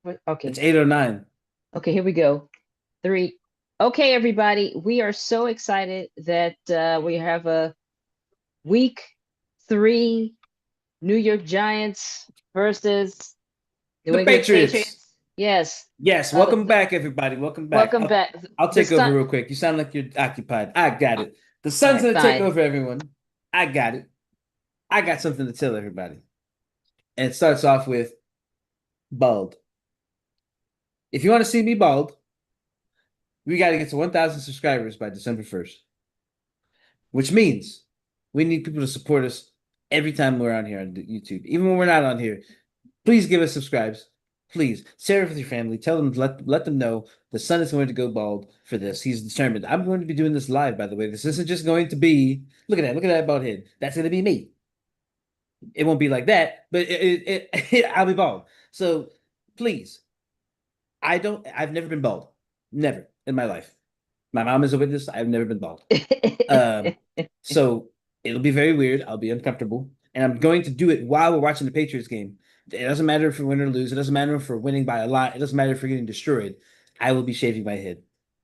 It's Okay. 8:09. Okay, here we go. Three. Okay, everybody. We are so excited that we have a week 3 New York Giants versus New The England Patriots. Patriots. Yes. Yes, Uh, welcome back, everybody. Welcome back. Welcome back. I'll The take over sun. real quick. You sound like you're occupied. I got All it. The sun's right, gonna take fine. over everyone. I got it. I got something to tell everybody. And it starts off with bald. If you want to see me bald, we got to get to 1,000 subscribers by December 1st, which means we need people to support us every time we're on here on YouTube. Even when we're not on here, please give us subscribes. Please share it with your family. Tell them, let them know the son is going to go bald for this. He's determined. I'm going to be doing this live, by the way. This isn't just going to be look at that bald head. That's going to be me. It won't be like that, but I'll be bald. So please, I've never been bald. Never in my life. My mom is a witness. I've never been bald. Um, so it'll be very weird. I'll be uncomfortable. And I'm going to do it while we're watching the Patriots game. It doesn't matter if we win or lose. It doesn't matter if we're winning by a lot. It doesn't matter if we're getting destroyed. I will be shaving my head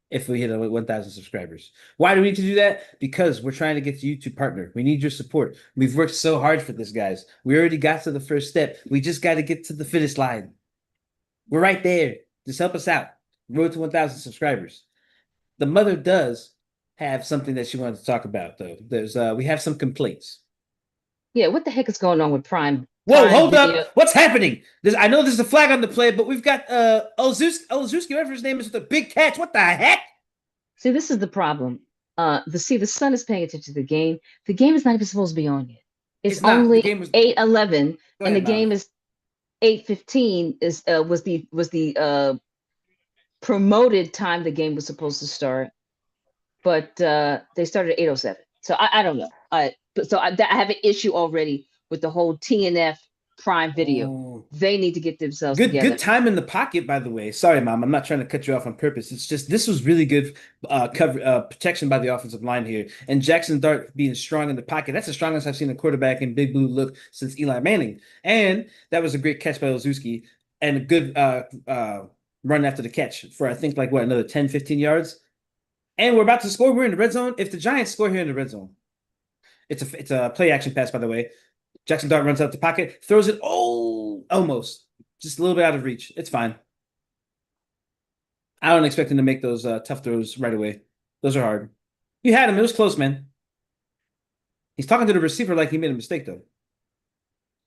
if we hit 1,000 subscribers. Why do we need to do that? Because we're trying to get to YouTube partner. We need your support. We've worked so hard for this, guys. We already got to the first step. We just got to get to the finish line. We're right there. Just help us out. Road to 1,000 subscribers. The mother does have something that she wanted to talk about, though. We have some complaints. Yeah, what the heck is going on with Whoa, Prime hold Video? up! What's happening? I know there's a flag on the play, but we've got Olszewski, whatever his name is, with a big catch. What the heck? See, this is the problem. The sun is paying attention to the game. The game is not even supposed to be on yet. It's It's not. The only game was. 8:11, Go and the ahead, Mama. game is 8:15 is was the promoted time the game was supposed to start, but they started at 8:07. So I don't know. I have an issue already with the whole TNF Prime Video. Oh, They need to get themselves good together. time in the pocket, by the way. Sorry, Mom. I'm not trying to cut you off on purpose. It's just this was really good cover protection by the offensive line here. And Jackson Dart being strong in the pocket. That's the strongest I've seen a quarterback in Big Blue look since Eli Manning. And that was a great catch by Olszewski and a good run after the catch for I think like what another 10, 15 yards. And we're about to score. We're in the red zone. If the Giants score here in the red zone, it's a play action pass, by the way. Jackson Dart runs out the pocket, throws it. Oh, almost. Just a little bit out of reach. It's fine. I don't expect him to make those tough throws right away. Those are hard. You had him. It was close, man. He's talking to the receiver like he made a mistake, though.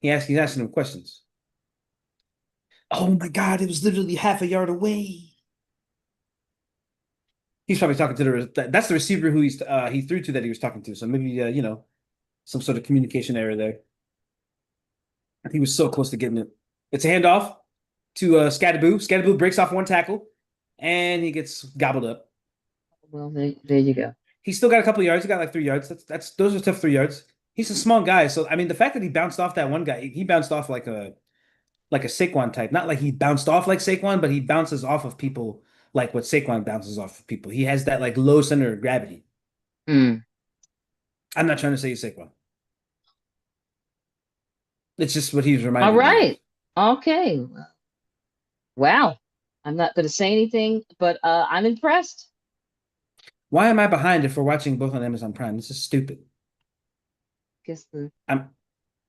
He's asking him questions. Oh my God, it was literally half a yard away. He's probably talking to that's the receiver who he threw to that he was talking to. So maybe some sort of communication error there. He was so close to getting it. It's a handoff to Scadaboo. Scadaboo breaks off one tackle, and he gets gobbled up. Well, there you go. He's still got a couple of yards. He got like 3 yards. That's those are tough 3 yards. He's a small guy, so I mean the fact that he bounced off that one guy, he bounced off like a Saquon type. Not like he bounced off like Saquon, but he bounces off of people like what Saquon bounces off of people. He has that like low center of gravity. Mm. I'm not trying to say he's Saquon. It's just what he's All reminding me of. right. Okay. Wow. I'm not going to say anything, but I'm impressed. Why am I behind if we're watching both on Amazon Prime? This is stupid. Guess the I'm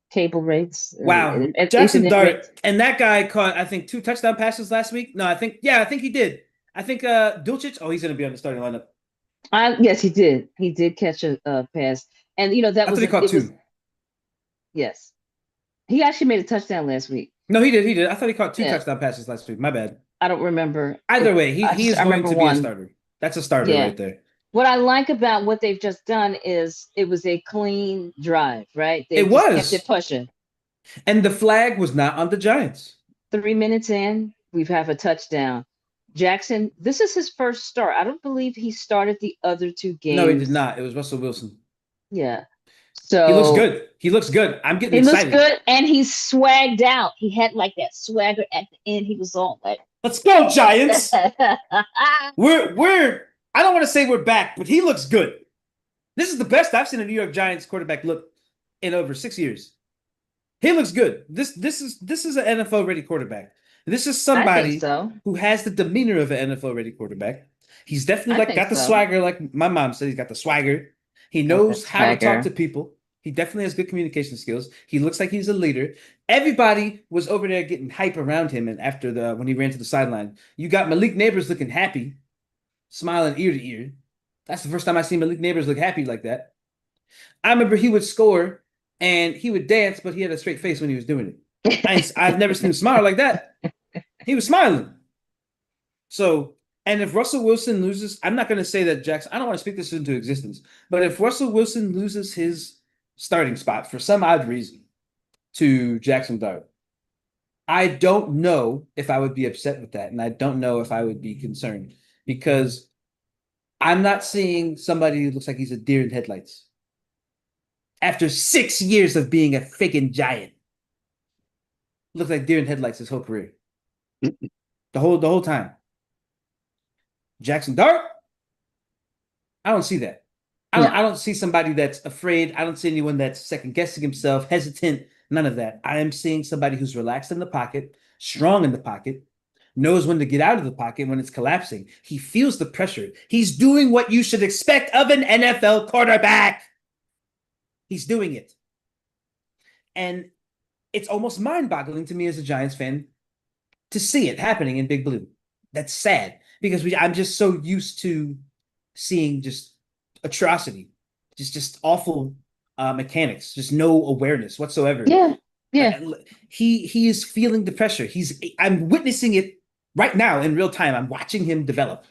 cable rates, Wow. Jackson internet Dart rates. and that guy caught I think two touchdown passes last week. No, I think he did. I think Dulcich, oh, he's gonna be on the starting lineup. Yes, he did. He did catch a pass, and that I thought was he caught it was two. yes. He actually made a touchdown last week. No, he did. He did. I thought he caught two Yeah, touchdown passes last week. My bad. I don't remember. Either way, he is I going remember to be a one. starter. That's a starter Yeah. right there. What I like about what they've just done is it was a clean drive, right? They It just kept it was. pushing. And the flag was not on the Giants. 3 minutes in, we have a touchdown. Jackson, this is his first start. I don't believe he started the other two No, he did games. not. It was Russell Wilson. Yeah. He looks So good. He looks good. I'm getting he looks excited. good and he's swagged out. He had like that swagger at the end. He was all like, Let's go, Giants. We're I don't want to say we're back, but he looks good. This is the best I've seen a New York Giants quarterback look in over 6 years. He looks good. This is an NFL ready quarterback. This is I think somebody so. who has the demeanor of an NFL ready quarterback. He's definitely I like think got the so. swagger, like my mom said, he's got the swagger. He Got that knows how to talk to swagger. people. He definitely has good communication skills. He looks like he's a leader. Everybody was over there getting hype around him, and after the when he ran to the sideline, you got Malik Neighbors looking happy, smiling ear to ear. That's the first time I seen Malik Neighbors look happy like that. I remember he would score and he would dance, but he had a straight face when he was doing it. I've never seen him smile like that. He was smiling. So, and if Russell Wilson loses, I'm not going to say that Jackson, I don't want to speak this into existence, but if Russell Wilson loses his starting spot for some odd reason to Jackson Dart, I don't know if I would be upset with that. And I don't know if I would be concerned because I'm not seeing somebody who looks like he's a deer in headlights after 6 years of being a freaking giant. Looks like deer in headlights his whole career. The whole time. Jackson Dart, I don't see that. No. I don't see somebody that's afraid. I don't see anyone that's second guessing himself, hesitant, none of that. I am seeing somebody who's relaxed in the pocket, strong in the pocket, knows when to get out of the pocket when it's collapsing. He feels the pressure. He's doing what you should expect of an NFL quarterback. He's doing it. And it's almost mind-boggling to me as a Giants fan to see it happening in Big Blue. That's sad because I'm just so used to seeing just atrocity, just awful mechanics, just no awareness whatsoever. Yeah. Yeah. He is feeling the pressure. I'm witnessing it right now in real time. I'm watching him develop,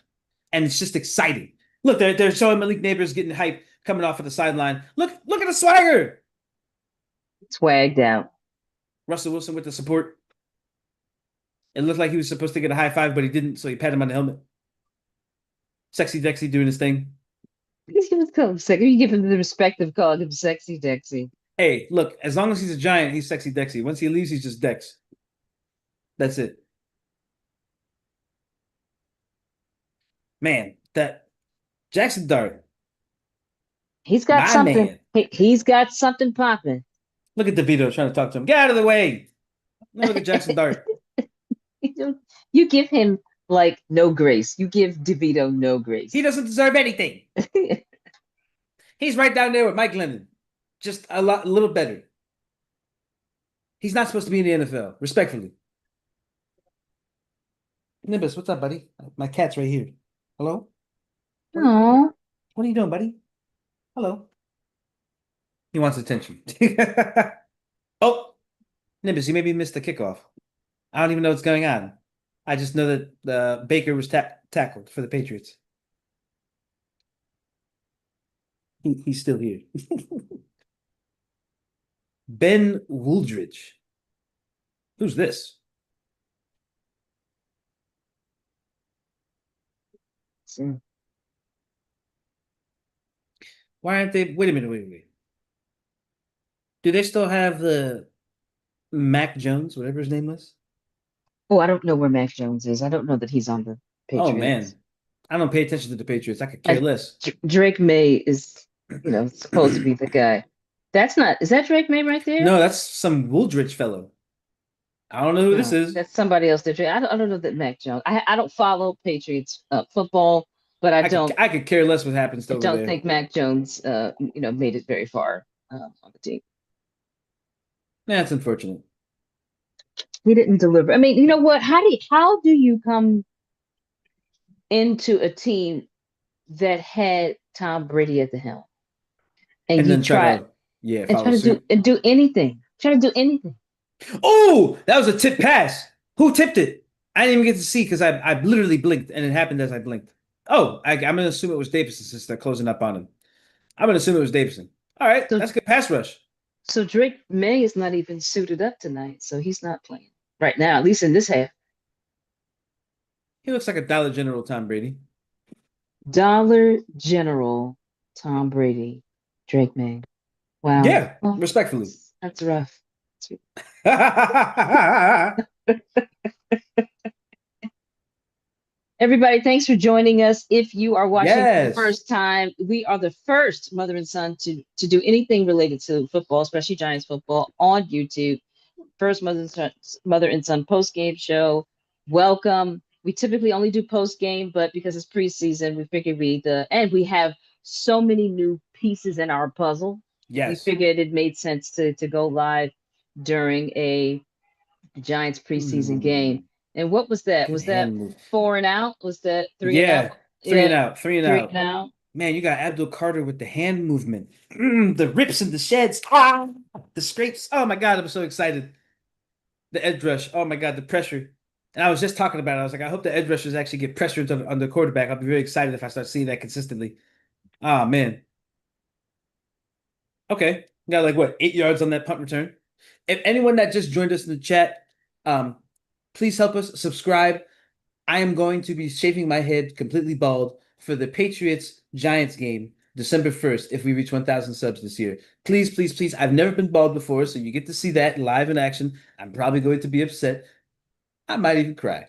and it's just exciting. Look, they're showing Malik Neighbors getting hype coming off of the sideline. Look at the swagger. Swagged out. Russell Wilson with the support. It looked like he was supposed to get a high five, but he didn't, so he patted him on the helmet. Sexy Dexy doing his thing. You give him the respect of calling him sexy Dexy. Hey, look, as long as he's a giant, he's Sexy Dexy. Once he leaves, he's just Dex. That's it. Man, that Jackson Dart, He's got my something. man. He's got something popping. Look at DeVito trying to talk to him. Get out of the way. Now look at Jackson Dart. You give him like no grace. You give DeVito no grace. He doesn't deserve anything. He's right down there with Mike Lennon. Just a little better. He's not supposed to be in the NFL, respectfully. Nimbus, what's up, buddy? My cat's right here. Hello? Aww. What are you doing, buddy? Hello. He wants attention. Oh, Nimbus, you maybe missed the kickoff. I don't even know what's going on. I just know that Baker was tackled for the Patriots. He's still here. Ben Wooldridge. Who's this? Why aren't they? Wait a minute. Wait. Do they still have the Mac Jones, whatever his name was? Oh, I don't know where Mac Jones is. I don't know that he's on the Oh Patriots. man, I don't pay attention to the Patriots. I could care less. Drake May is, supposed to be the guy. That's not. Is that Drake May right there? No, that's some Wooldridge fellow. I don't know who this is. That's somebody else. I don't know that Mac Jones. I don't follow Patriots football, but I could care less what happens I over don't there. think Mac Jones, made it very far on the team. That's unfortunate. He didn't deliver. I mean, you know what? How do you come into a team that had Tom Brady at the helm and you then try to do anything? Try to do anything. Oh, that was a tip pass. Who tipped it? I didn't even get to see because I literally blinked and it happened as I blinked. Oh, I'm going to assume it was Davison since they're closing up on him. I'm going to assume it was Davison. All right, that's a good pass rush. So Drake May is not even suited up tonight, so he's not playing right now, at least in this half. He looks like a Dollar General Tom Brady. Dollar General Tom Brady, Drake May. Wow. Yeah, respectfully. That's rough. Everybody, thanks for joining us. If you are watching for the first time, we are the first mother and son to do anything related to football, especially Giants football, on YouTube. first mother and son post game show. Welcome. We typically only do post game, but because it's preseason, we figured and we have so many new pieces in our puzzle. We Yes. figured it made sense to go live during a Giants preseason game. Ooh, And what was that? good Was that hand move. 4 and out? Was that 3 and out? Yeah, three and Yeah, out, 3 and out. 3 and out. Man, you got Abdul Carter with the hand movement, the rips and the sheds, the scrapes. Oh my God, I'm so excited. The edge rush. Oh my God, the pressure. And I was just talking about it. I was like, I hope the edge rushers actually get pressure on the quarterback. I'll be very excited if I start seeing that consistently. Oh man. Okay. Got like what, 8 yards on that punt return. If anyone that just joined us in the chat, um, please help us subscribe. I am going to be shaving my head completely bald for the Patriots Giants game, December 1st, if we reach 1,000 subs this year. Please, please, please. I've never been bald before, so you get to see that live in action. I'm probably going to be upset. I might even cry.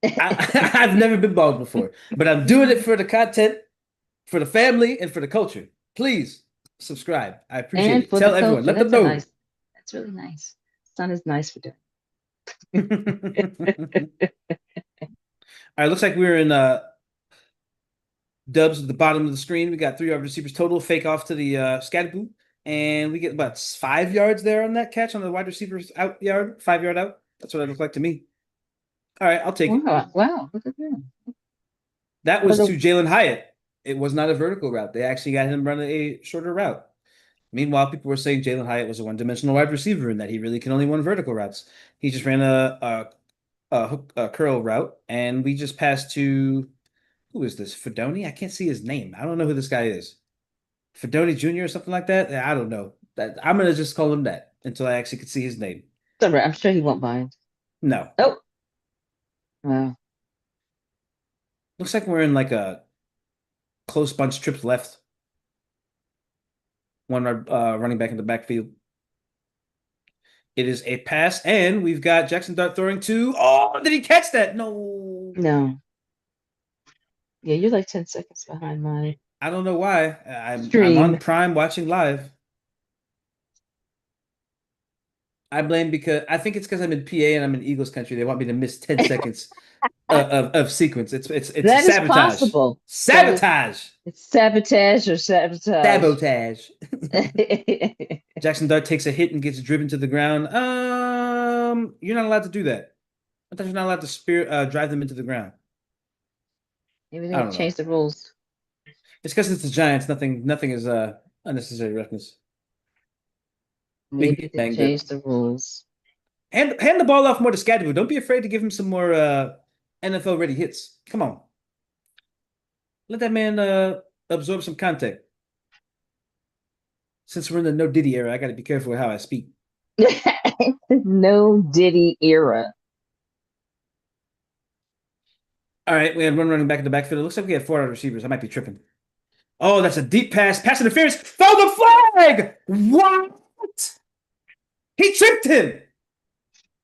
I've never been bald before, but I'm doing it for the content, for the family, and for the culture. Please subscribe. I appreciate And it. for the Tell everyone. culture. Let them know. That's really nice. Son is nice for doing. All right, looks like we're in dubs at the bottom of the screen. We got 3 yard receivers total, fake off to the scatterboo, and we get about 5 yards there on that catch on the wide receivers out yard, 5 yard out. That's what it looked like to me. All right, I'll take it. Wow, wow, look at that. That What was a to Jalen Hyatt. It was not a vertical route. They actually got him running a shorter route. Meanwhile, people were saying Jalen Hyatt was a one-dimensional wide receiver and that he really can only run vertical routes. He just ran a curl route, and we just passed to who is this? Fedoni? I can't see his name. I don't know who this guy is. Fedoni Jr. or something like that? I don't know. I'm gonna just call him that until I actually can see his name. all right. I'm sure he won't mind. No. Oh, wow. Looks like we're in like a close bunch trips left. One running back in the backfield. It is a pass, and we've got Jackson Dart throwing to. Oh, did he catch that? No. No. Yeah, you're like 10 seconds behind my I don't know why. I'm on stream. Prime watching live. I blame because I think it's because I'm in PA and I'm in Eagles country. They want me to miss 10 seconds of sequence. It's That is sabotage. possible. That is Sabotage. it's sabotage or sabotage. Sabotage. Jackson Dart takes a hit and gets driven to the ground. You're not allowed to do that. I thought you're not allowed to drive them into the ground. Maybe I they don't know. changed the rules. It's because it's the Giants. Nothing is unnecessary roughness. We can Maybe get they banged up. changed the rules. Hand the ball off more to Scadaboo. Don't be afraid to give him some more NFL ready hits. Come on. Let that man absorb some contact. Since we're in the no Diddy era, I got to be careful with how I speak. No Diddy era. All right, we had one running back in the backfield. It looks like we had 4 receivers. I might be tripping. Oh, that's a deep pass. Pass interference. Throw the flag. What? He tripped him.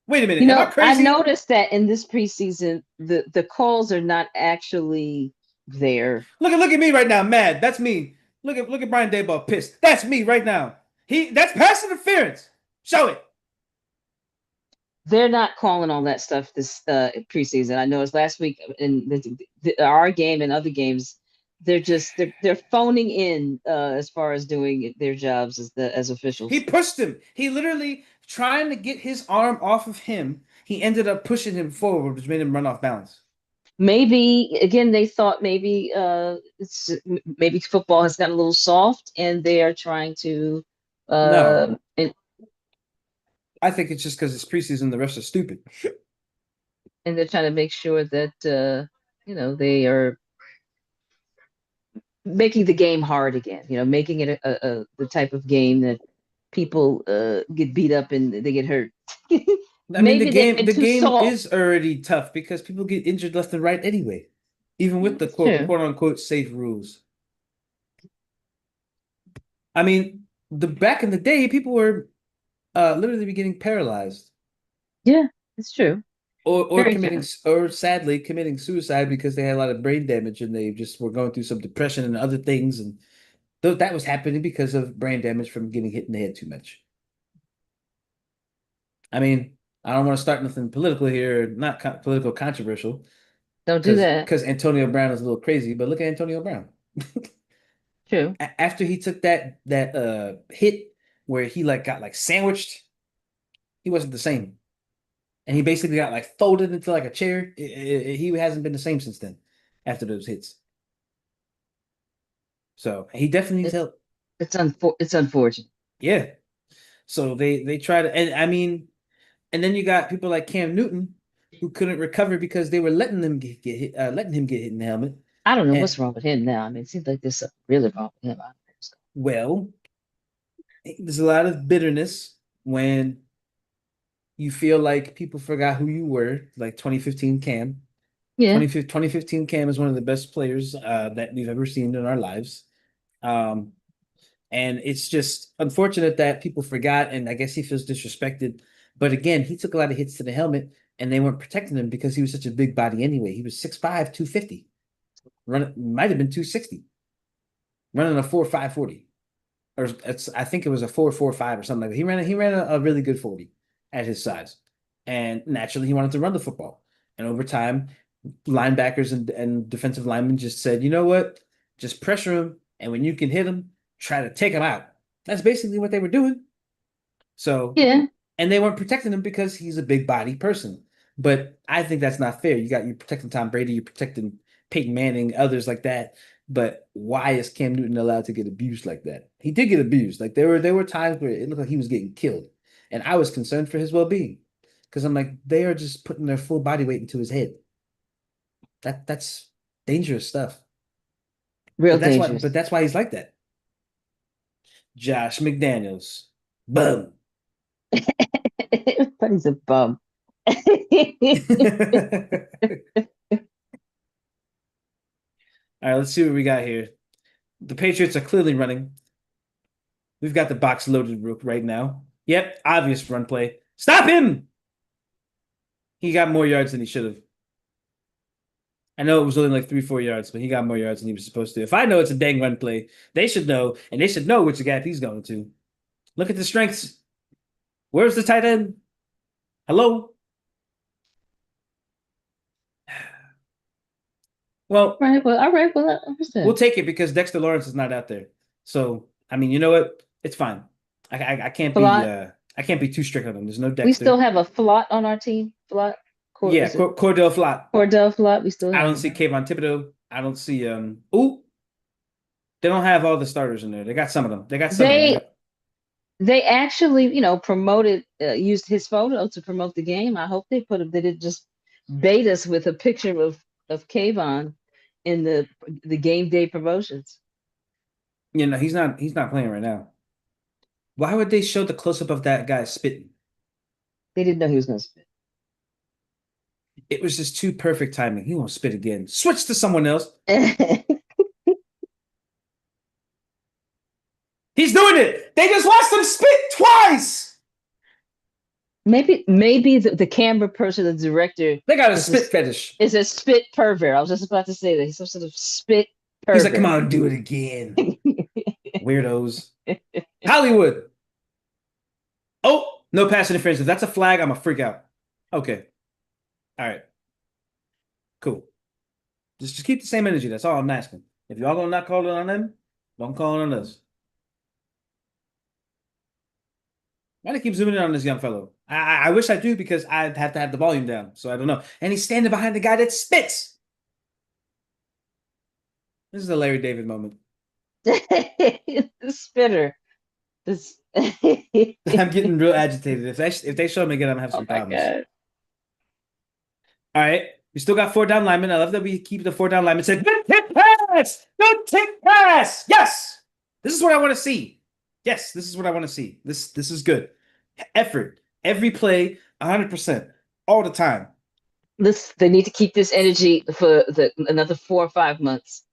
Wait a minute. Am I I crazy? noticed that in this preseason, the calls are not actually there. Look at me right now, mad. That's me. Look at Brian Daboll pissed. That's me right now. That's pass interference. Show it. They're not calling all that stuff this preseason. I know it's last week in our game and other games. They're phoning in as far as doing their jobs as He officials. pushed him. He literally trying to get his arm off of him. He ended up pushing him forward, which made him run off balance. Maybe again they thought maybe football has gotten a little soft and they are trying to No, and I think it's just because it's preseason. The refs are stupid. they're trying to make sure that they are making the game hard again, making it the type of game that people get beat up and they get hurt. I mean, the Maybe they've game been the too game soft. is already tough because people get injured left and right anyway, even with the That's true. quote unquote safe rules. I mean, the back in the day, people were literally be getting paralyzed Yeah, it's true. or Very committing true. or sadly committing suicide because they had a lot of brain damage and they just were going through some depression and other things, and that was happening because of brain damage from getting hit in the head too much. I mean, I don't want to start nothing political here, not political controversial, Don't do because that. Antonio Brown is a little crazy. But look at Antonio Brown. True. After he took that hit where he like got like sandwiched, he wasn't the same, and he basically got like folded into like a chair. He hasn't been the same since then. After those hits, so he definitely needs It, help. it's unfortunate. Yeah. So they try to, and I mean, and then you got people like Cam Newton who couldn't recover because they were letting them get hit, letting him get hit in the helmet. I don't know And what's wrong with him now. I mean, it seems like there's something really wrong with him. well, there's a lot of bitterness when you feel like people forgot who you were, like 2015 Cam. Yeah, 2015 Cam is one of the best players that we've ever seen in our lives. Um, and it's just unfortunate that people forgot, and I guess he feels disrespected. But again, he took a lot of hits to the helmet, and they weren't protecting him because he was such a big body anyway. He was 6'5", 250. Run might have been 260, running a 4.5 40. Or I think it was a 4.45 or something like that. He ran a really good 40 at his size. And naturally he wanted to run the football. And over time, linebackers and defensive linemen just said, you know what? Just pressure him, and when you can hit him, try to take him out. That's basically what they were doing. So, yeah, and they weren't protecting him because he's a big body person. But I think that's not fair. You're protecting Tom Brady, you're protecting Peyton Manning, others like that. But why is Cam Newton allowed to get abused like that? He did get abused. Like there were times where it looked like he was getting killed. And I was concerned for his well-being. Because I'm like, they are just putting their full body weight into his head. That's dangerous stuff. real But dangerous. that's why he's like that. Josh McDaniels. Boom. But he's a bum. All right, let's see what we got here. The Patriots are clearly running. We've got the box loaded right now. Yep, obvious run play. Stop him! He got more yards than he should have. I know it was only like 3, 4 yards, but he got more yards than he was supposed to. If I know it's a dang run play, they should know, and they should know which gap he's going to. Look at the strengths. Where's the tight end? Hello? Well, Right. Well, all right. Well, I we'll understand. take it because Dexter Lawrence is not out there. So, I mean, you know what? It's fine. Flot. I can't be too strict on him. There's no We still Dexter. have a Flot on our team. Flot. Yeah, Is it Cordell Flott. Cordell Flot? We still I have don't him, see right? Kayvon Thibodeau. I don't see ooh, they don't have all the starters in there. They got some of them. They got some of them. They they actually, promoted used his photo to promote the game. I hope they put him. They didn't just bait us with a picture of Kayvon in the game day promotions. He's not playing right now. Why would they show the close up of that guy spitting? They didn't know he was going to spit. It was just too perfect timing. He won't spit again. Switch to someone else. He's doing it. They just watched him spit twice. Maybe the camera person, the director, They got a is spit fetish. a spit pervert. I was just about to say that he's some sort of spit He's like, come pervert. on, do it again. Weirdos. Hollywood. Oh, no pass interference. If that's a flag, I'm a freak out. Okay. All right. Cool. Just keep the same energy. That's all I'm asking. If y'all gonna not call it on them, don't call it on us. Why do they keep zooming in on this young fellow? I wish I do because I'd have to have the volume down. So I don't know. And he's standing behind the guy that spits. This is a Larry David moment. The spitter. This. I'm getting real agitated. If they show him again, I'm gonna have Oh some my problems. god. All right. We still got 4 down linemen. I love that we keep the 4 down linemen. Said, good tip pass! Good tip pass! Yes! This is what I want to see. Yes, this is what I want to see. This is good. Effort. Every play, 100%. All the time. They need to keep this energy for another 4 or 5 months.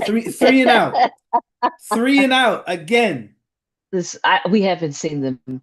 Three and out. 3 and out again. We haven't seen them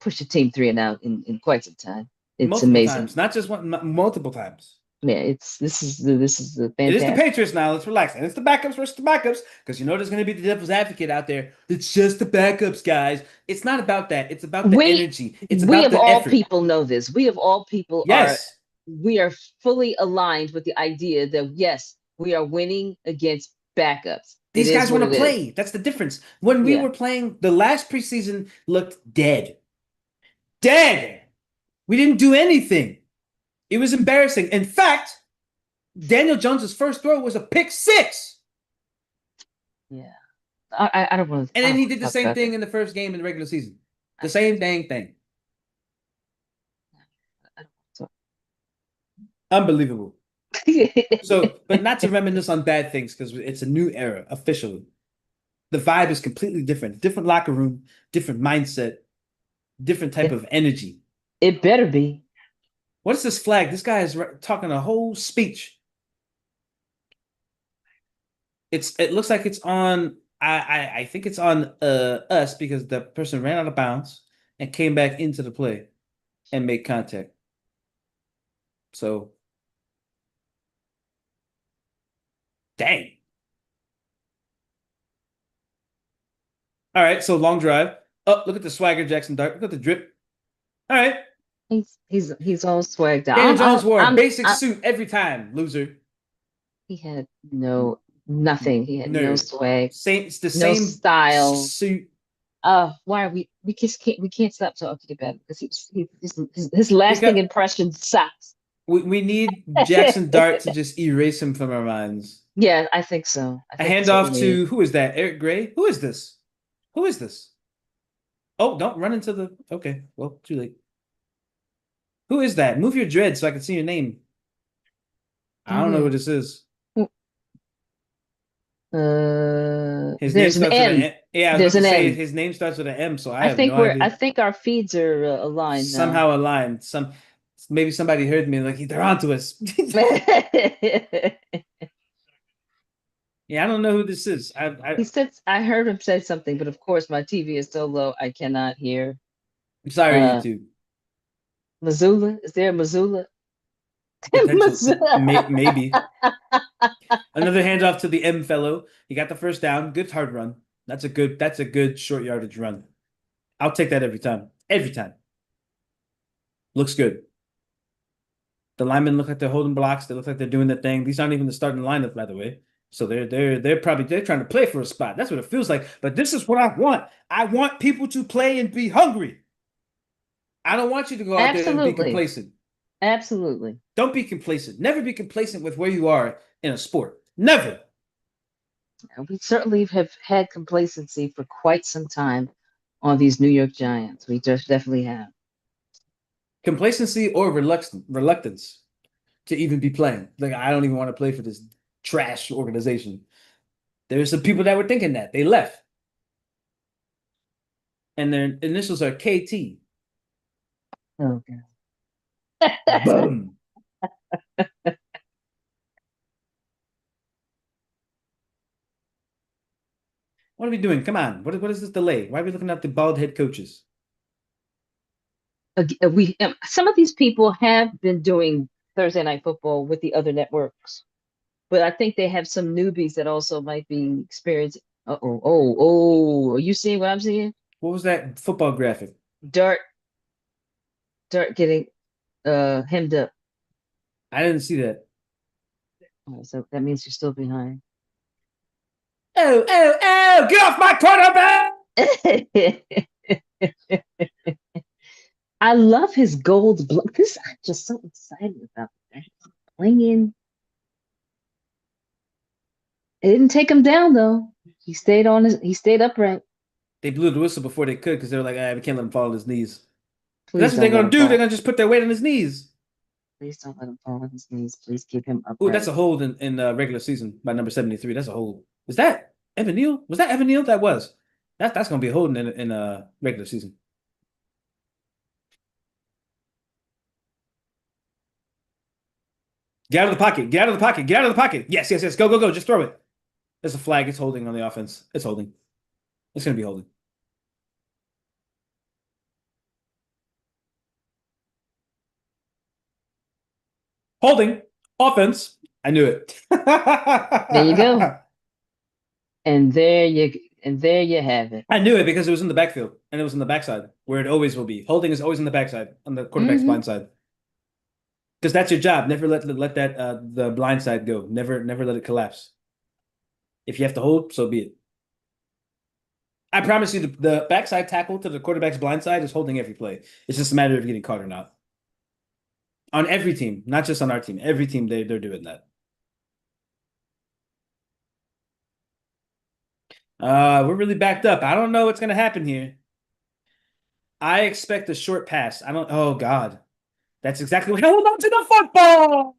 push a team 3 and out in quite some time. It's Multiple amazing. times. Not just one, multiple times. Yeah, this is the It is the fantastic. Patriots now. Let's relax. And it's the backups versus the backups because you know there's going to be the devil's advocate out there. It's just the backups, guys. It's not about that. It's about the We energy. It's we about of the all effort. people know this. We of all people are Yes. we are fully aligned with the idea that yes, we are winning against backups. It These is guys what want it to is. play. That's the difference. When we Yeah. were playing, the last preseason looked dead. Dead. We didn't do anything. It was embarrassing. In fact, Daniel Jones's first throw was a pick six. Yeah. I don't want to And I then don't he want did to the talk same about thing that. in the first game in the regular season. I, The same dang thing. I don't Unbelievable. want So, but to not to reminisce on bad things because it's a new era officially. The vibe is completely different. Different locker room, different mindset, different type it, of energy. it better be. What is this flag? This guy is talking a whole speech. It looks like it's on I think it's on us because the person ran out of bounds and came back into the play and made contact. So dang. All right, so long drive. Oh, look at the swagger, Jackson Dart. Look at the drip. All right. He's all swagged out. Daniel Jones wore a basic I'm suit every time, loser. he had no nothing. He had no Nerd. swag, Same, it's the no same style. suit. Why are we just can't stop talking about it because his lasting Because impression sucks. we need Jackson Dart to just erase him from our minds. Yeah, I think so. I A think that's what we handoff need. to who is that? Eric Gray? Who is this? Who is this? Oh, don't run into the. Okay, well, too late. Who is that? Move your dread so I can see your name. I Oh don't know who yeah. this is. His name There's an starts with an M. M. Yeah, I was about There's to an say M. his name starts with an M, so I I have no think we're. I idea. think our feeds are aligned now. Somehow aligned. Maybe somebody heard me like they're onto us. Yeah, I don't know who this is. He said. I heard him say something, but of course my TV is so low I cannot hear. I'm sorry, Uh, YouTube. Missoula. Is there a Missoula? Potential, Missoula. maybe. Another handoff to the M fellow. He got the first down. Good hard run. That's a good short yardage run. I'll take that every time. Every time. Looks good. The linemen look like they're holding blocks. They look like they're doing their thing. These aren't even the starting lineup, by the way. So they're probably they're trying to play for a spot. That's what it feels like. But this is what I want. I want people to play and be hungry. I don't want you to go out there and be Absolutely. complacent. Absolutely. Don't be complacent. Never be complacent with where you are in a sport. Never. And we certainly have had complacency for quite some time on these New York Giants. We just definitely have. Complacency or reluctance to even be playing. Like I don't even want to play for this trash organization. There's some people that were thinking that. They left. And their initials are KT. Oh, God. Boom. What are we doing? Come on. What is this delay? Why are we looking at the bald head coaches? We some of these people have been doing Thursday Night Football with the other networks, but I think they have some newbies that also might be experiencing. Are you seeing what I'm seeing? What was that football graphic? Dirt, dirt getting hemmed up. I didn't see that. Oh, so that means you're still behind. Oh, oh, oh, get off my quarterback! I love his gold blood. This I'm just so excited about that. Playing. It didn't take him down though. He stayed upright. They blew the whistle before they could because they were like, ah, we can't let him fall on his knees. That's Please what they're don't let gonna him do. They're fall. gonna just put their weight on his knees. Please don't let him fall on his knees. Please keep him Oh, that's upright. a hold in regular season by number 73. That's a hold. Is that Evan Neal? Was that Evan Neal? That was. That's gonna be a hold in regular season. Get out of the pocket. Get out of the pocket. Get out of the pocket. Yes, yes, yes. Go, go, go. Just throw it. There's a flag. It's holding on the offense. It's holding. It's gonna be holding. Holding. Offense. I knew it. There you go. And there you have it. I knew it because it was in the backfield and it was in the backside where it always will be. Holding is always in the backside on the quarterback's Hmm. blind side. Because that's your job. Never let that the blind side go. Never let it collapse. If you have to hold, so be it. I promise you, the backside tackle to the quarterback's blind side is holding every play. It's just a matter of getting caught or not. On every team, not just on our team. Every team they're doing that. We're really backed up. I don't know what's gonna happen here. I expect a short pass. I don't. Oh God, that's exactly what. Hold on to the football.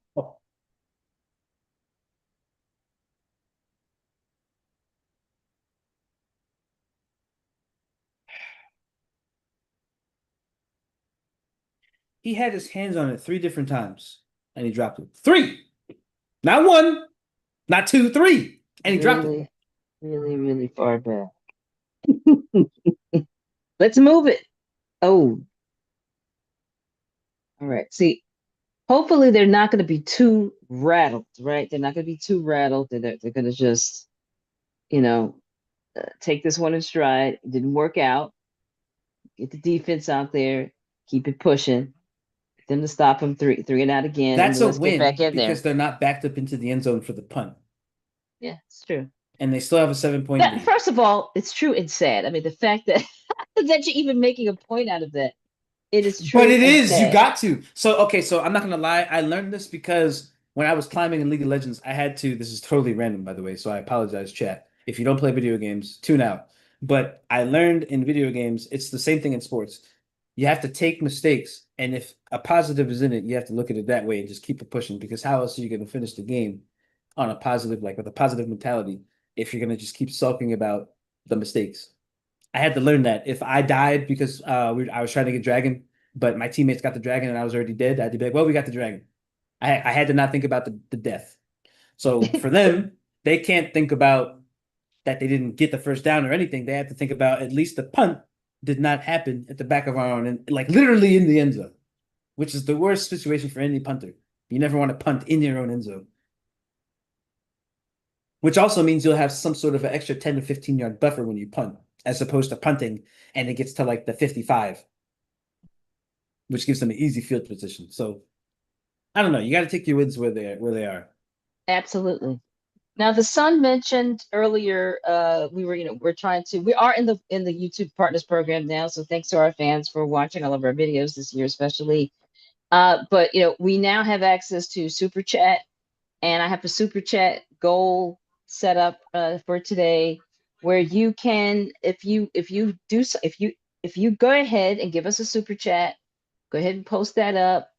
He had his hands on it 3 different times, and he dropped it. Three, not one, not two, three, and he dropped it. Really, really, really far back. Let's move it. Oh, all right. See, hopefully they're not going to be too rattled, right? They're not going to be too rattled. They're going to just, you know, take this one in stride. It didn't work out. Get the defense out there. Keep it pushing. Get them to stop them three and out again, and That's then a let's get back win in because there. they're not backed up into the end zone for the punt, Yeah, it's true. and they still have a 7 point That lead. first of all, it's true and sad. I mean, the fact that that you're even making a point out of that, it is But true it and is, you sad. got to. So, okay, so I'm not gonna lie. I learned this because when I was climbing in League of Legends, I had to. This is totally random, by the way, so I apologize, chat. If you don't play video games, tune out. But I learned in video games, it's the same thing in sports. You have to take mistakes, and if a positive is in it, you have to look at it that way and just keep it pushing. Because how else are you gonna finish the game on a positive, like with a positive mentality, if you're gonna just keep sulking about the mistakes? I had to learn that. If I died because I was trying to get dragon, but my teammates got the dragon and I was already dead, I had to be like, well, we got the dragon. I had to not think about the death. So for them, they can't think about that they didn't get the first down or anything. They have to think about at least the punt did not happen at the back of our own and like literally in the end zone, which is the worst situation for any punter. You never want to punt in your own end zone, which also means you'll have some sort of an extra 10 to 15 yard buffer when you punt, as opposed to punting and it gets to like the 55, which gives them an easy field position. So I don't know. You got to take your wins where they are. Absolutely. Now, the son mentioned earlier, we were, we are in the YouTube Partners program now. So thanks to our fans for watching all of our videos this year, especially. But we now have access to Super Chat, and I have a Super Chat goal set up for today, where you can, if you go ahead and give us a Super Chat, go ahead and post that up.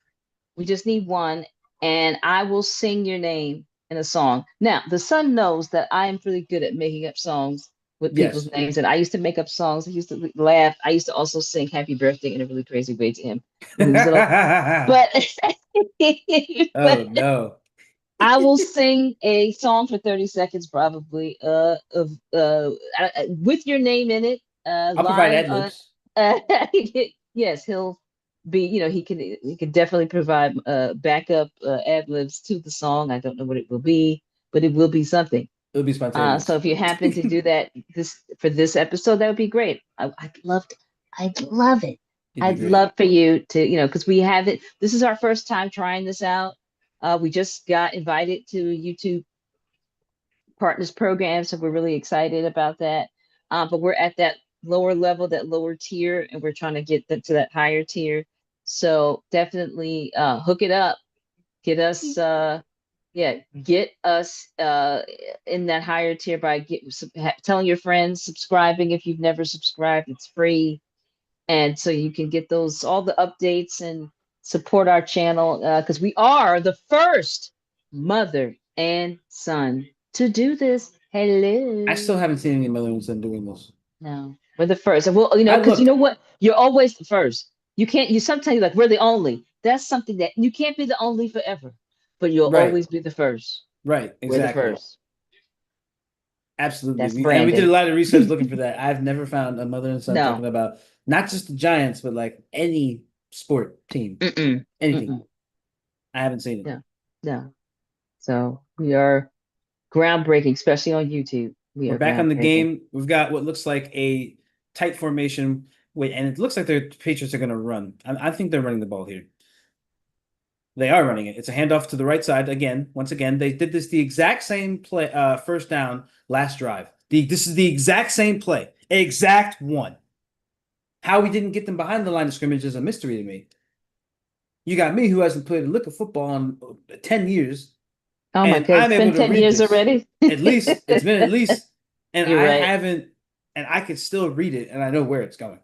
We just need one, and I will sing your name in a song. Now, the son knows that I am really good at making up songs with people's Yes. names, and I used to make up songs. I used to laugh. I used to also sing "Happy Birthday" in a really crazy way to him when he was little. But Oh but no. I will sing a song for 30 seconds, probably, with your name in it, I'll provide live ad on. libs. Yes, he'll be. He can definitely provide backup ad libs to the song. I don't know what it will be, but it will be something. It'll be So spontaneous. if you happen to do that this episode, that would be great. I'd love to. I'd love it. It'd be I'd great. love for you to, because we have it. This is our first time trying this out. We just got invited to YouTube Partners program, so we're really excited about that. But we're at that lower level, that lower tier, and we're trying to get to that higher tier. So definitely hook it up. Get us get us in that higher tier by telling your friends, subscribing if you've never subscribed. It's free, and so you can get all the updates and support our channel, because we are the first mother and son to do this. I still Hello. haven't seen any Millennials doing this. No, we're the first. And well, I because you looked. know what? You're always the first. You sometimes you're like, we're the only. That's something that you can't be the only forever, but you'll Right. always be the first. Right. We're the Exactly. first. Absolutely. That's We did a branding. lot of research looking for that. I've never found a mother and son talking No. about not just the Giants, but like any sport team, Mm-mm. anything. Mm-mm. I haven't seen it. No. No. So we are groundbreaking, especially on YouTube. We We're are back on the groundbreaking. game. We've got what looks like a tight formation. Wait, and it looks like the Patriots are going to run. I think they're running the ball here. They are running it. It's a handoff to the right side again. Once again, they did this the exact same play, first down last drive. This is the exact same play, exact one. How we didn't get them behind the line of scrimmage is a mystery to me. You got me who hasn't played a lick of football in 10 years, Oh my and God, I'm it's able been to 10 read years this. already. At least it's been at least, and You're I right. haven't, and I can still read it, and I know where it's going.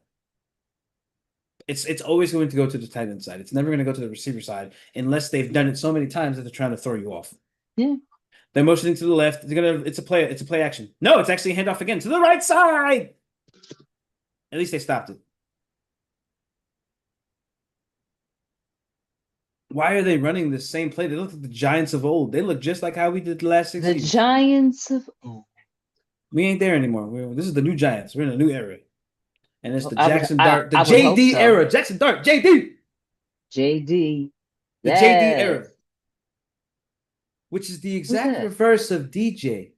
It's always going to go to the tight end side. It's never going to go to the receiver side unless they've done it so many times that they're trying to throw you off. Yeah. They're motioning to the left. It's a play action. No, it's actually a handoff again to the right side. At least they stopped it. Why are they running the same play? They look like the Giants of old. They look just like how we did the last 6 The years. Giants of We ain't there anymore. This is the new Giants. We're in a new era. And it's well, the Jackson Dart, the I would hope JD so. era. Jackson Dart, JD. JD. The JD Yes. era, which is the Who's exact that? reverse of DJ.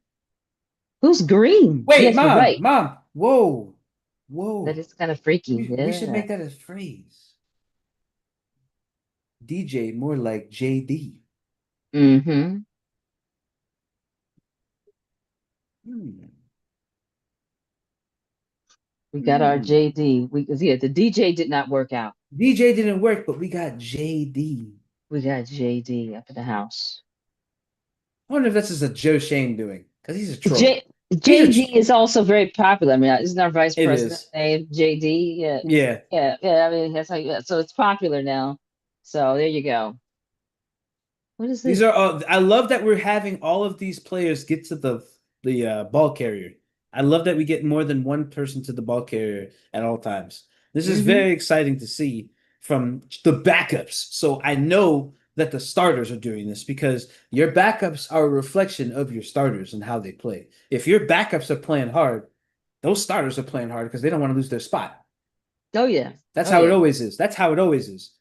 Who's green? Wait, Yes, you're mom, right. mom. Whoa, That whoa. is kind of freaky. We should Yeah. make that a phrase. DJ, more like JD. Mm-hmm. Hmm. We got our Hmm. JD. Yeah, the DJ did not work out. DJ didn't work, but we got JD. We got JD up in the house. I wonder if this is a Joe Shane doing, because he's a troll. J He's a. JD is also very popular. I mean, isn't our vice It president is. named JD? Yeah, Yeah. yeah. I mean, that's how. Yeah, so it's popular now. So there you go. What is These this? are all. I love that we're having all of these players get to the ball carrier. I love that we get more than one person to the ball carrier at all times. This is Mm-hmm. very exciting to see from the backups. So I know that the starters are doing this because your backups are a reflection of your starters and how they play. If your backups are playing hard, those starters are playing hard because they don't want to lose their spot. Oh yeah. That's Oh how it yeah. always is. That's how it always is.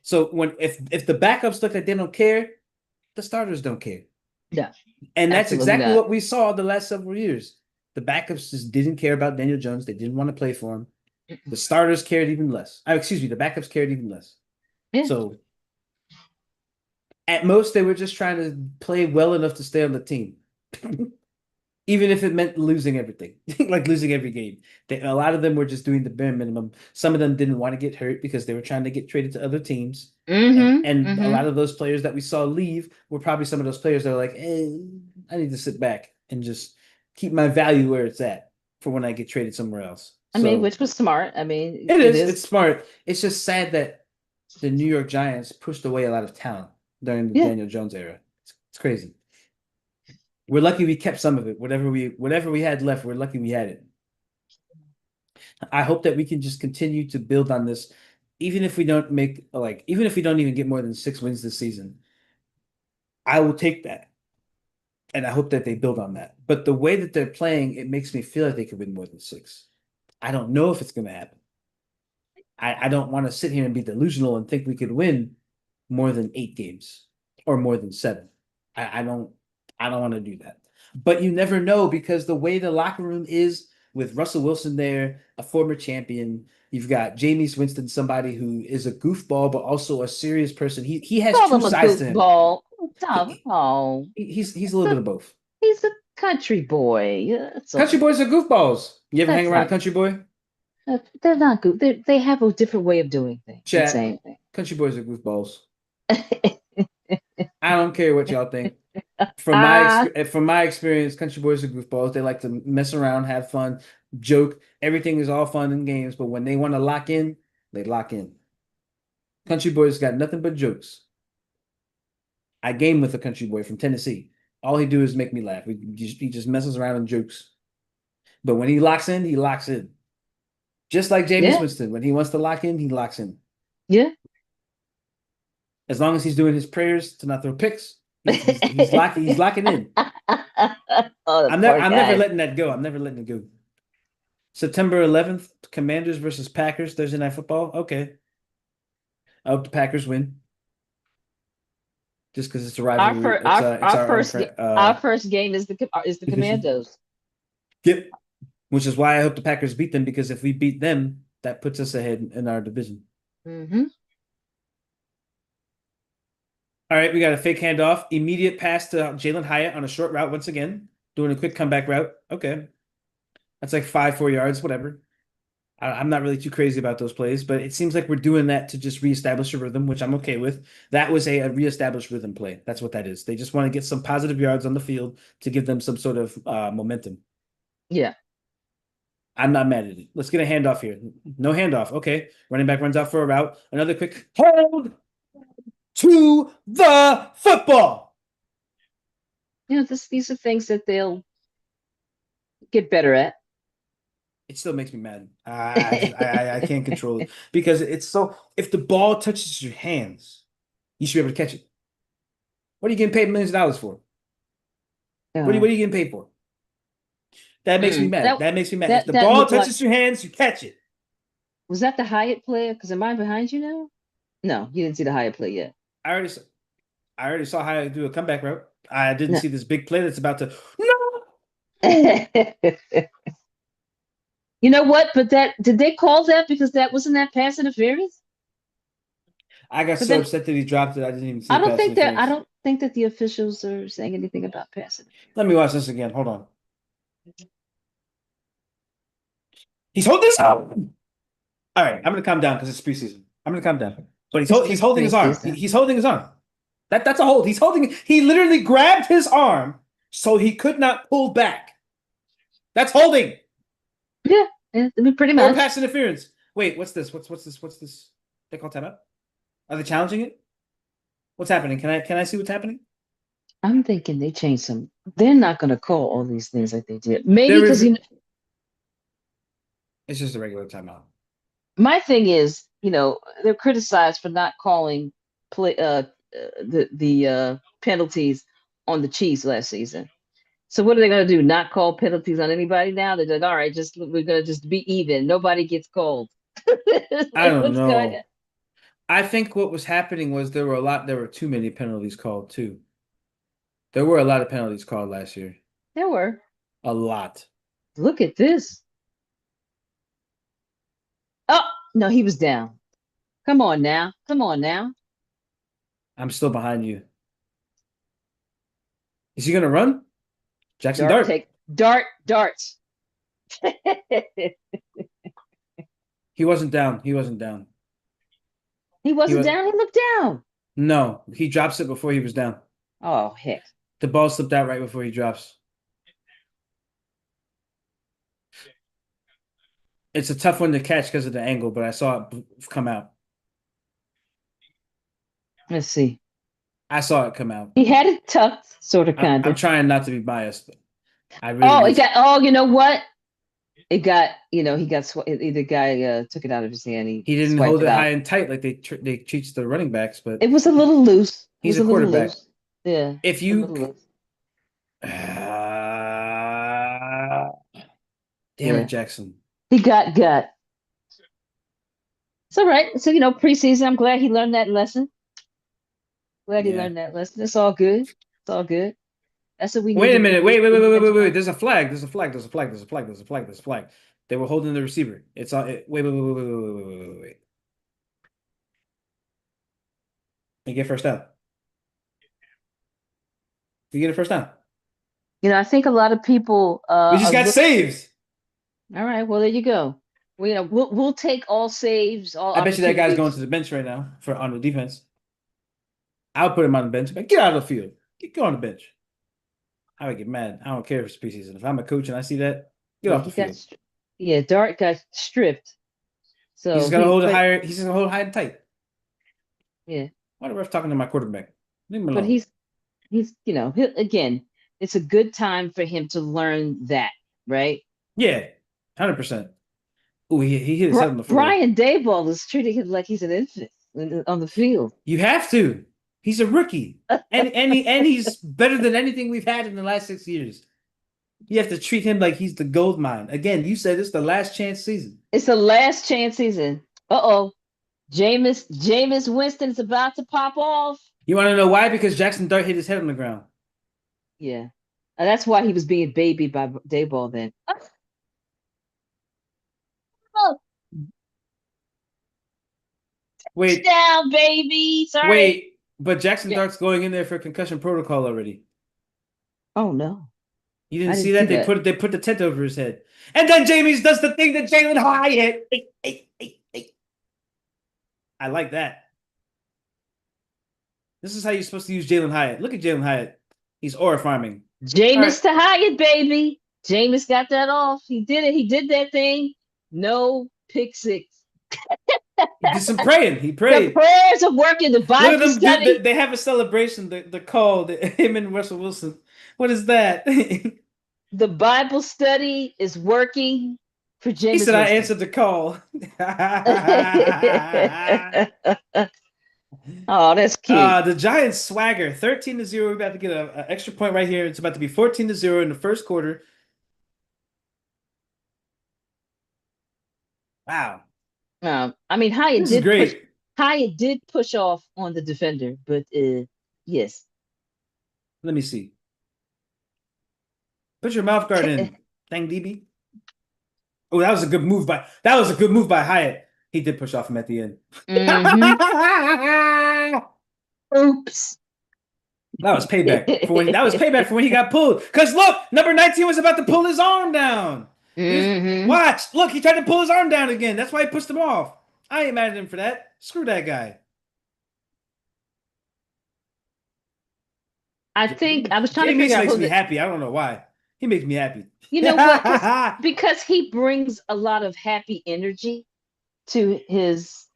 So if the backups look like they don't care, the starters don't care. No, And that's absolutely exactly not. what we saw the last several years. The backups just didn't care about Daniel Jones. They didn't want to play for him. The starters cared even less. Excuse me, the backups cared even less. Yeah. So at most, they were just trying to play well enough to stay on the team, even if it meant losing everything, like losing every game. A lot of them were just doing the bare minimum. Some of them didn't want to get hurt because they were trying to get traded to other teams. Mm-hmm. And a Mm-hmm. lot of those players that we saw leave were probably some of those players that are like, I need to sit back and just keep my value where it's at for when I get traded somewhere else. I mean, So which was smart. I mean, it it is, is. it's smart. It's just sad that the New York Giants pushed away a lot of talent during the Yeah. Daniel Jones era. It's crazy. We're lucky we kept some of it. Whatever we had left, we're lucky we had it. I hope that we can just continue to build on this, even if we don't make like, even if we don't even get more than 6 wins this season. I will take that. And I hope that they build on that. But the way that they're playing, it makes me feel like they could win more than 6. I don't know if it's going to happen. I don't want to sit here and be delusional and think we could win more than 8 games or more than 7. I don't want to do that. But you never know because the way the locker room is with Russell Wilson there, a former champion, you've got Jameis Winston, somebody who is a goofball but also a serious person. He has Call two him a sides to him. goofball. Tom, He, oh, he's a little bit of both. he's a country boy. Yeah, that's Country all. boys are goofballs. You ever hang That's around a not. country boy? They're not good. They have a different way of doing things and Chat. saying Country boys are goofballs. I don't care what y'all think. Ah, From my experience, country boys are goofballs. They like to mess around, have fun, joke. Everything is all fun and games, but when they want to lock in, they lock in. Country boys got nothing but jokes. I game with a country boy from Tennessee. All he do is make me laugh. He just messes around and jokes. But when he locks in, he locks in. Just like Jameis yeah, Winston. When he wants to lock in, he locks in. yeah. As long as he's doing his prayers to not throw picks, he's locking in. Oh, the poor I'm never guy. letting that go. I'm never letting it go. September 11th, Commanders versus Packers, Thursday Night Football. Okay. I hope the Packers win. just because it's a Our rivalry. first, It's our unfriend. our first game is the Division. Commandos. Yep. Which is why I hope the Packers beat them, because if we beat them, that puts us ahead in our division. Mm-hmm. All right, we got a fake handoff. Immediate pass to Jalen Hyatt on a short route once again. Doing a quick comeback route. Okay. That's like 4 yards, whatever. I'm not really too crazy about those plays, but it seems like we're doing that to just reestablish a rhythm, which I'm okay with. That was a reestablished rhythm play. That's what that is. They just want to get some positive yards on the field to give them some sort of momentum. Yeah. I'm not mad at it. Let's get a handoff here. No handoff. Okay. Running back runs out for a route. Another quick hold to the football. These are things that they'll get better at. It still makes me mad. I can't control it because it's so. If the ball touches your hands, you should be able to catch it. What are you getting paid millions of dollars for? What are you getting paid for? That makes me mad. That makes me mad. If the ball touches your hands, you catch it. Was that the Hyatt player? Because am I behind you now? No, you didn't see the Hyatt play yet. I already saw Hyatt do a comeback route. I didn't see this big play that's about to. No. You know what? But did they call that because that wasn't that pass interference? I got so upset that he dropped it. I didn't even see. I don't think that the officials are saying anything about passing. Let me watch this again. Hold on. He's holding his arm. All right, I'm gonna calm down because it's preseason. I'm gonna calm down. But he's holding his arm. He's holding his arm. That's a hold. He literally grabbed his arm so he could not pull back. That's holding. Yeah, pretty much. Or pass interference. Wait, what's this? What's this? They call timeout? Are they challenging it? What's happening? Can I see what's happening? I'm thinking they changed some. They're not going to call all these things like they did. Maybe because it's just a regular timeout. My thing is, they're criticized for not calling the penalties on the Chiefs last season. So what are they going to do? Not call penalties on anybody now? They're like, all right, we're going to just be even. Nobody gets called. I don't know. I think what was happening was there were too many penalties called too. There were a lot of penalties called last year. There were. A lot. Look at this. Oh, no, he was down. Come on now. I'm still behind you. Is he going to run? Jackson Darts. He wasn't down. He wasn't down. He looked down. No, he drops it before he was down. Oh, heck. The ball slipped out right before he drops. It's a tough one to catch because of the angle, but I saw it come out. Let's see. I saw it come out. He had it tucked, sort of, kind of. I'm trying not to be biased, but I really. You know what? It got, the guy took it out of his hand. He didn't hold it high and tight like they teach the running backs, but it was a little loose. He's a quarterback. Yeah. If you. Damn it, Jackson. He got gut. It's all right. So, preseason, I'm glad he learned that lesson. It's all good. That's what we need. Wait a minute. Wait. There's a flag. They were holding the receiver. It's all. Wait. They get first down. You get a first down. I think a lot of people. We just got saves. All right. Well, there you go. We'll take all saves. I bet you that guy's going to the bench right now on the defense. I'll put him on the bench. But get out of the field. Go on the bench. I would get mad. I don't care if it's preseason. If I'm a coach and I see that, get off the field. Dart got stripped. So he's gonna hold it higher. He's gonna hold it high and tight. Yeah. Why the ref talking to my quarterback? Leave him alone. But he's again, it's a good time for him to learn that, right? Yeah, 100%. Oh, he hit his head on the floor. Brian Daboll is treating him like he's an infant on the field. You have to. He's a rookie, and he's better than anything we've had in the last 6 years. You have to treat him like he's the gold mine. Again, you said it's the last chance season. It's the last chance season. Uh-oh. Jameis Winston's about to pop off. You want to know why? Because Jackson Dart hit his head on the ground. Yeah. And that's why he was being babied by Dayball then. Oh, Wait, touchdown, baby. Sorry. wait. But Jackson Yeah. Dart's going in there for concussion protocol already. Oh no. You I didn't see didn't see that? that. They put the tent over his head. And then James does the thing that Jalen Hyatt. Hey, hey, hey, hey. I like that. This is how you're supposed to use Jalen Hyatt. Look at Jalen Hyatt. He's aura farming. All right. Jameis to Hyatt, baby. Jameis got that off. He did it. He did that thing. No pick six. He did some praying. He The prayed. prayers are working. The Look at Bible them. study. They have a celebration. The call. Him and Russell Wilson. What is that? The Bible study is working for He Jameis said, I Winston. answered the call. Oh, that's cute. The Giants swagger 13-0. We're about to get an extra point right here. It's about to be 14-0 in the first quarter. Wow. I mean, This is great. Hyatt did push off on the defender, but yes. Let me see. Put your mouth guard in. Dang DB. Oh, that was a good move by Hyatt. He did push off him at the end. Mm-hmm. Oops. That was payback for when he got pulled. Because look, number 19 was about to pull his arm down. Mm-hmm. Watch. Look, he tried to pull his arm down again. That's why he pushed him off. I ain't mad at him for that. Screw that guy. I think I was trying to Jay Meese figure out makes who me the, happy. I don't know why. He makes me happy. you know what? Because he brings a lot of happy energy to his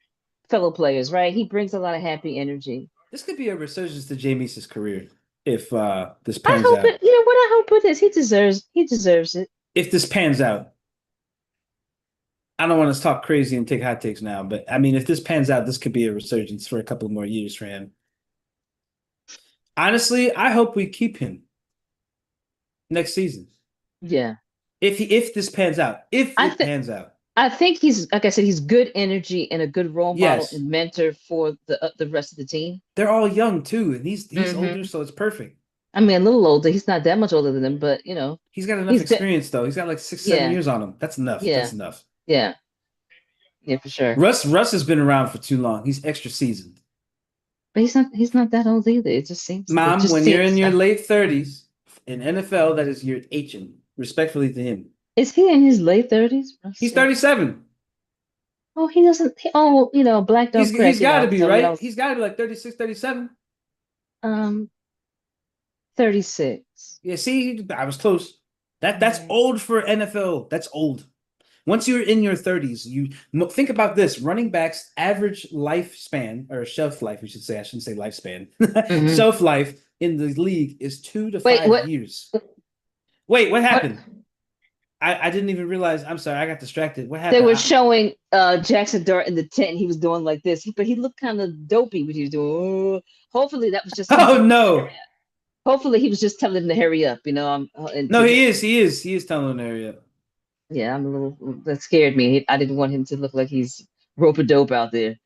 fellow players, right? He brings a lot of happy energy. This could be a resurgence to Jay Meese's career if this I pans hope out. it, you know what I hope it is. He deserves it. If this pans out, I don't want to talk crazy and take hot takes now, but I mean, if this pans out, this could be a resurgence for a couple more years for him. Honestly, I hope we keep him next season. Yeah. If this pans out, if I it think pans out, I think he's like I said, he's good energy and a good role model yes, and mentor for the rest of the team. they're all young too, and he's older, Hmm. so it's perfect. I mean, a little older. He's not that much older than them, but He's got enough he's de- experience though. He's got like 6, 7 yeah, years on him. That's enough. That's yeah, enough. yeah, yeah, for sure. Russ has been around for too long. He's extra seasoned. But he's not that old either. It Mom, just when you're seems in your like late 30s in NFL, that is your aging. Respectfully to him. is he in his late 30s? He's 37. Oh, he doesn't. Oh, black don't He's crack. got to be, Someone right? else. He's got to be like 36, 37. Um, 36. Yeah, see, I was close. That's Yeah. old for NFL. That's old. Once you're in your 30s, you think about this. Running backs average lifespan or shelf life, we should say. I shouldn't say lifespan. Hmm. Shelf life in the league is 2 to Wait, 5 years. Wait, what what? happened? I didn't even realize. I'm sorry, I got distracted. What They happened? were showing Jackson Dart in the tent. And he was doing like this, but he looked kind of dopey what he was doing. Hopefully that was just him Oh telling him to hurry no. up. Hopefully he was just telling him to hurry up. And No, he is telling an area. yeah, I'm a little that scared me. I didn't want him to look like he's rope a dope out there.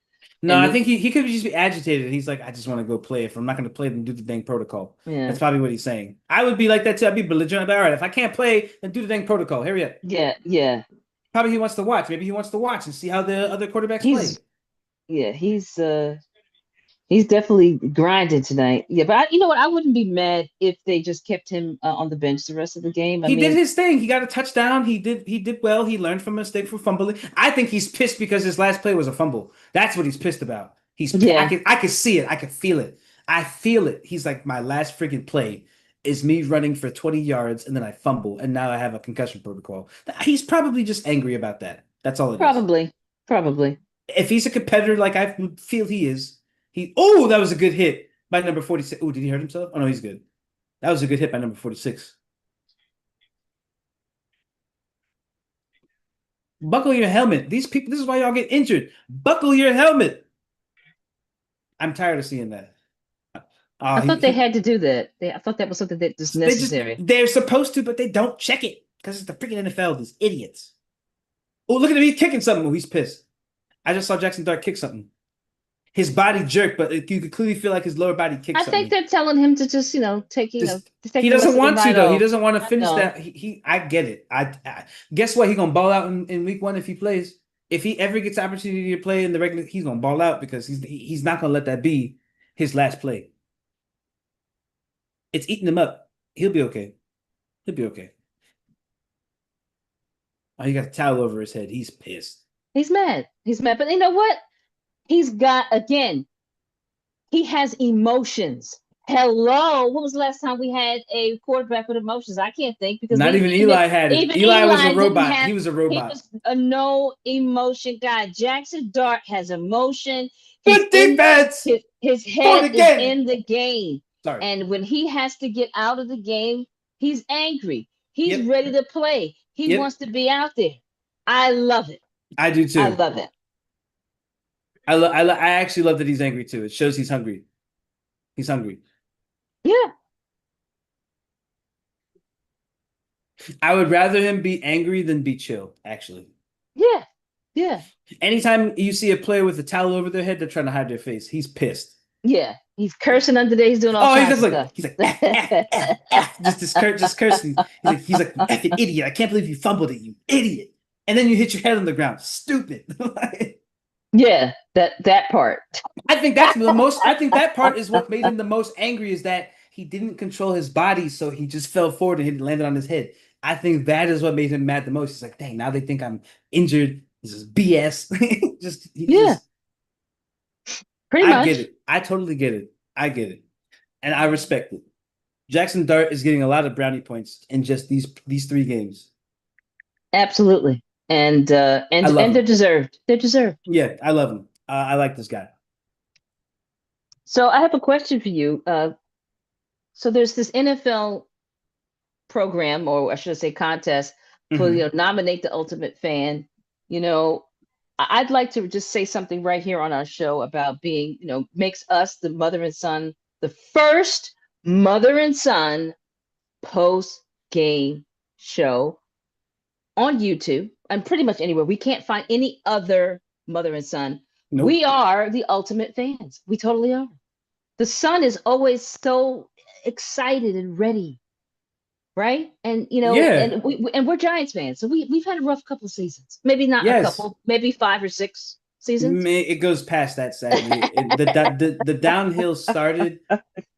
No, And I think he could just be agitated. He's like, I just want to go play. If I'm not going to play, then do the dang protocol. yeah, That's probably what he's saying. I would be like that too. I'd be belligerent. I'd be, all right, if I can't play, then do the dang protocol. Hurry up. yeah, yeah. Probably he wants to watch. Maybe he wants to watch and see how the other quarterbacks He's play. yeah, he's definitely grinding tonight. Yeah, but you know what? I wouldn't be mad if they just kept him on the bench the rest of the game. I He did mean, his thing. He got a touchdown. He did well. He learned from a mistake for fumbling. I think he's pissed because his last play was a fumble. That's what he's pissed about. yeah, I can see it. I can feel it. I feel it. He's like, my last freaking play is me running for 20 yards and then I fumble and now I have a concussion protocol. He's probably just angry about that. That's all it is. probably, probably. If he's a competitor like I feel he is, oh, that was a good hit by number 46. Oh, did he hurt himself? Oh no, he's good. That was a good hit by number 46. Buckle your helmet. These people, this is why y'all get injured. Buckle your helmet. I'm tired of seeing that. I thought they had to do that. I thought that was something that was necessary. they're supposed to, but they don't check it because it's the freaking NFL. These idiots. Oh, look at him. He's kicking something. Oh, he's pissed. I just saw Jackson Dart kick something. His body jerked, but you could clearly feel like his lower body kicked I think something. they're telling him to just, take, Just to he take the rest doesn't of the want to night though. He off. doesn't want to I finish know. that. I get it. Guess what? He gonna ball out in week one if he plays. If he ever gets the opportunity to play in the regular, he's gonna ball out because he's not gonna let that be his last play. It's eating him up. He'll be okay. He'll be okay. Oh, he got a towel over his head. He's pissed. He's mad. He's mad. But you know what? He's got, again, he has emotions. Hello. When was the last time we had a quarterback with emotions? I can't think because Not we even even Eli had it. even Eli was a Eli didn't robot. have, He was a he robot. was a no emotion guy. Jackson Dart has emotion. He's Good in defense. his Point head is again. in the game. Sorry. And when he has to get out of the game, he's angry. He's Yep. ready to play. He Yep. wants to be out there. I love it. I do I too. love it. I actually love that he's angry too. It shows he's hungry. He's hungry. Yeah. I would rather him be angry than be chill, actually. Yeah. Yeah. Anytime you see a player with a towel over their head, they're trying to hide their face. He's pissed. Yeah. He's cursing under there. He's doing all Oh, he's kinds just of like stuff. F. Just cursing. He's like effing idiot. I can't believe you fumbled it, you idiot. And then you hit your head on the ground. Stupid. Yeah, that part. I think that's the most. I think that part is what made him the most angry. Is that he didn't control his body, so he just fell forward and landed on his head. I think that is what made him mad the most. He's like, dang, now they think I'm injured. This is BS. Yeah, pretty I get much. it. I totally get it. I get it, and I respect it. Jackson Dart is getting a lot of brownie points in just these 3 games. Absolutely. And I love they're him. deserved. They're deserved. Yeah, I love him. I like this guy. So I have a question for you. So there's this NFL program, or I should say contest, for Mhm. nominate the ultimate fan. You know, I'd like to just say something right here on our show about being, makes us the mother and son, the first mother and son post game show on YouTube and pretty much anywhere. We can't find any other mother and son. We Nope. are the ultimate fans. We totally are. The son is always so excited and ready, right? And Yeah. and we're Giants fans, so we've had a rough couple of seasons. Maybe not a Yes. couple, maybe 5 or 6 seasons. It goes past that, sadly. The downhill started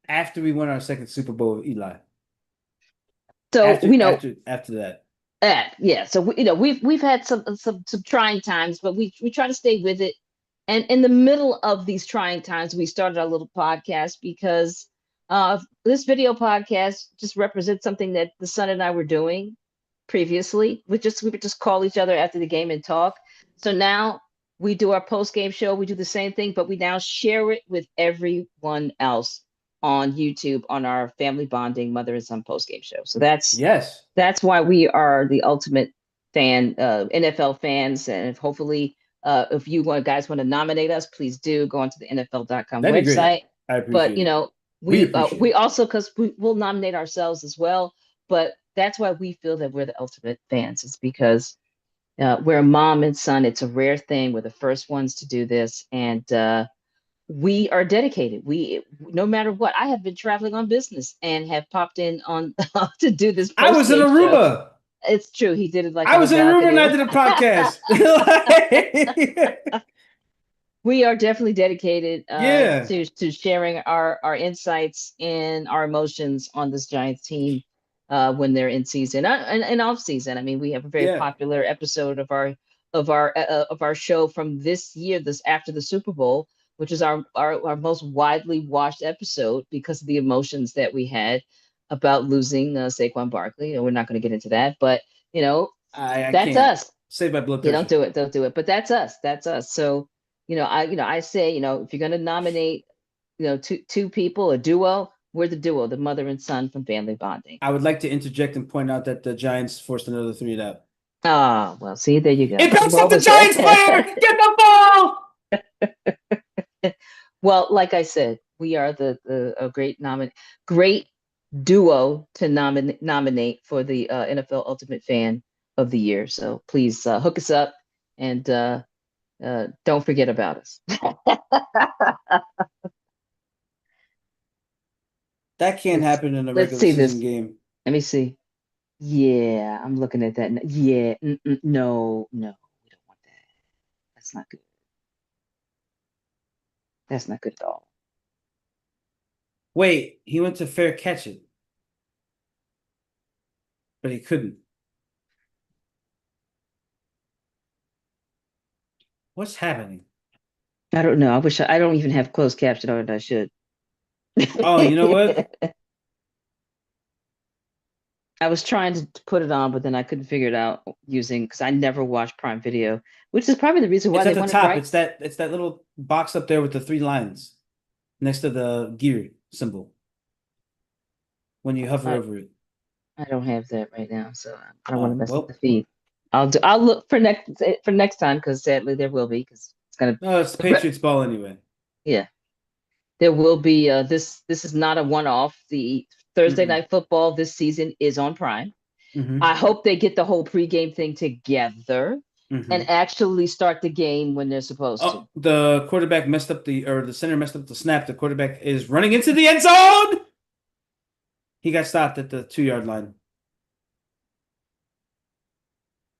after we won our second Super Bowl with Eli. So After that. yeah. So we've had some trying times, but we try to stay with it. And in the middle of these trying times, we started our little podcast because this video podcast just represents something that the son and I were doing previously. We would just call each other after the game and talk. So now we do our post game show. We do the same thing, but we now share it with everyone else on YouTube on our family bonding mother and son post game show. So Yes. that's why we are the ultimate fan, NFL fans, and hopefully, if you guys want to nominate us, please do go onto the NFL.com That'd be great. website. I But appreciate it. We we appreciate it. also, because we'll nominate ourselves as well. But that's why we feel that we're the ultimate fans. It's because we're a mom and son. It's a rare thing. We're the first ones to do this, and we are dedicated. We, no matter what, I have been traveling on business and have popped in on to do this I post was in game show. Aruba. It's true. He did it like I on a was in Aruba and I balcony. did a podcast. We are definitely dedicated Yeah. to sharing our insights and our emotions on this Giants team when they're in season and off season. I mean, we have a very Yeah. popular episode of our show from this year, this after the Super Bowl, which is our most widely watched episode because of the emotions that we had about losing Saquon Barkley. And we're not going to get into that, but I that's can't. us. Save my blood You pressure. don't do it. But that's us. That's us. So, I say, if you're gonna nominate, two people, a duo, we're the duo, the mother and son from Family Bonding. I would like to interject and point out that the Giants forced another 3 and out. Ah, well, see, there you go. It bounced What off the was Giants player! Get the ball! Well, like I said, we are a great duo to nominate for the NFL Ultimate Fan of the Year. So please hook us up and don't forget about us. That can't let's happen in a let's regular see season this. game. Let me see. Yeah, I'm looking at that. Yeah, no, no, we don't want that. That's not good. That's not good at all. Wait, he went to fair catch it, but he couldn't. What's happening? I don't know. I don't even have closed caption on it. I should. Oh, you know what? I was trying to put it on, but then I couldn't figure it out using because I never watched Prime Video, which is probably the reason why It's they at the wanted top. rights. It's that little box up there with the three lines next to the gear symbol when you hover I, over it. I don't have that right now, so I don't want to Oh, mess up the well, feed. I'll look for next time because sadly there will be because it's gonna no, it's the Patriots ball anyway. yeah, there will be this is not a one-off. The Thursday Mm-mm. night football this season is on Prime. I Mm-hmm. hope they get the whole pregame thing together Mm-hmm. and actually start the game when they're supposed to. Oh, the quarterback messed up the center messed up the snap. The quarterback is running into the end zone. He got stopped at the 2 yard line.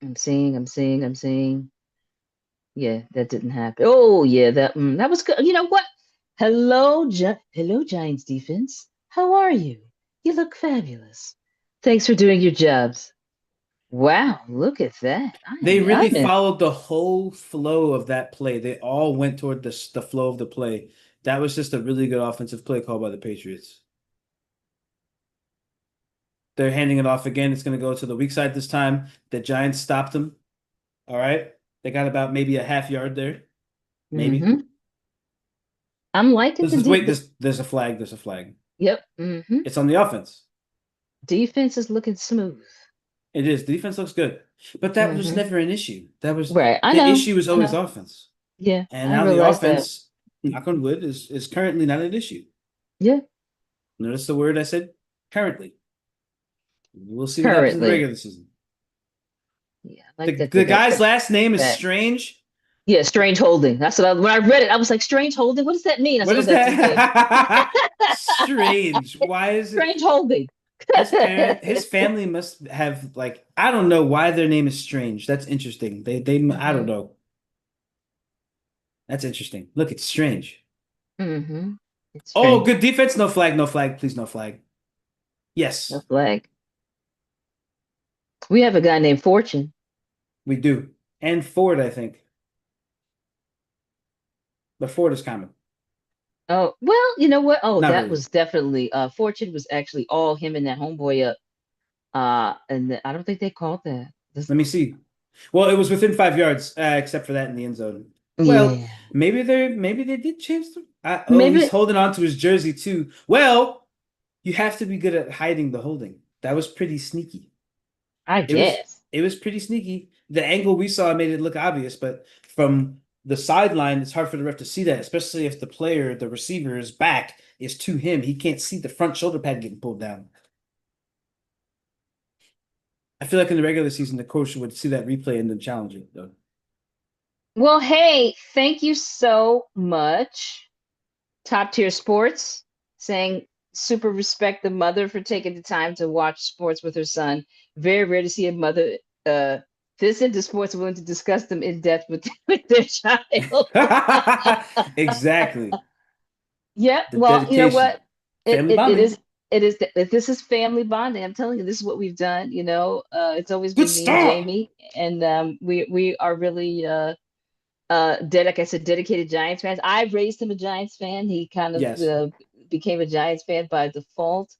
I'm seeing. Yeah, that didn't happen. Oh, yeah, that was good. You know what? Hello, Giants defense. How are you? You look fabulous. Thanks for doing your jobs. Wow, look at that. They really I'm in. followed the whole flow of that play. They all went toward the flow of the play. That was just a really good offensive play call by the Patriots. They're handing it off again. It's going to go to the weak side this time. The Giants stopped them. All right. They got about maybe a half yard there. Maybe. Hmm. I'm liking This the is deep. wait, there's a flag. There's a flag. Yep. Hmm. It's on the offense. Defense is looking smooth. It is. The defense looks good. But that was Hmm. never an issue. That was Right. I the know. issue was I always know. offense. Yeah, And I now the realize that. offense, knock on wood, is currently not an issue. Yeah, Notice the word I said currently. We'll see what happens in the currently. regular season. Yeah, I like The that. the guy's last name is That. Strange. Yeah, strange holding. That's what when I read it, I was like, strange holding. What does that mean? I What said, oh, is that's his name. that? Strange. Why is it? Strange holding. His family must have like I don't know why their name is Strange. That's interesting. I don't Hmm. know. That's interesting. Look, it's Strange. Hmm. It's Oh, strange. good defense. No flag. No flag. Please, no flag. No Yes, flag. We have a guy named Fortune. we do. And Ford, I think. But Ford is common. Oh, well, you know what? Oh, Not that really. was definitely Fortune was actually all him and that homeboy up. I don't think they called that. Let me see. Well, it was within 5 yards, except for that in the end zone. Well, Yeah. maybe they did change the. Oh, he's Maybe holding on to his jersey too. Well, you have to be good at hiding the holding. That was pretty sneaky. I It was guess. it was pretty sneaky. The angle we saw made it look obvious, but from the sideline, it's hard for the ref to see that, especially if the player, the receiver's back is to him. He can't see the front shoulder pad getting pulled down. I feel like in the regular season, the coach would see that replay and then challenge it, though. Well, hey, thank you so much. Top tier sports saying super respect the mother for taking the time to watch sports with her son. Very rare to see a mother this into sports willing to discuss them in depth with, with their child. Exactly. Yeah, The well, you know dedication. what? Family It bonding. is this is family bonding. I'm telling you, this is what we've done. It's always Good been me and start. Jamie, and we are really like I said, dedicated Giants fans. I raised him a Giants fan. He kind of Yes. became a Giants fan by default,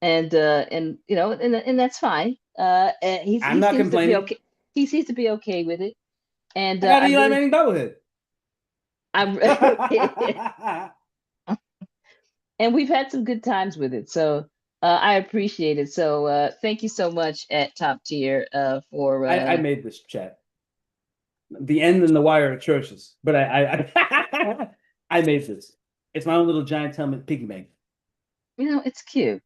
and and that's fine. And I'm he not seems to be complaining. okay. He seems to be okay with it, and I got I an Eli really Manning bobblehead. I and we've had some good times with it. So I appreciate it. So thank you so much at Top Tier for I made this chat. The end and the wire are atrocious, but I made this. It's my own little giant helmet piggy bank. it's cute.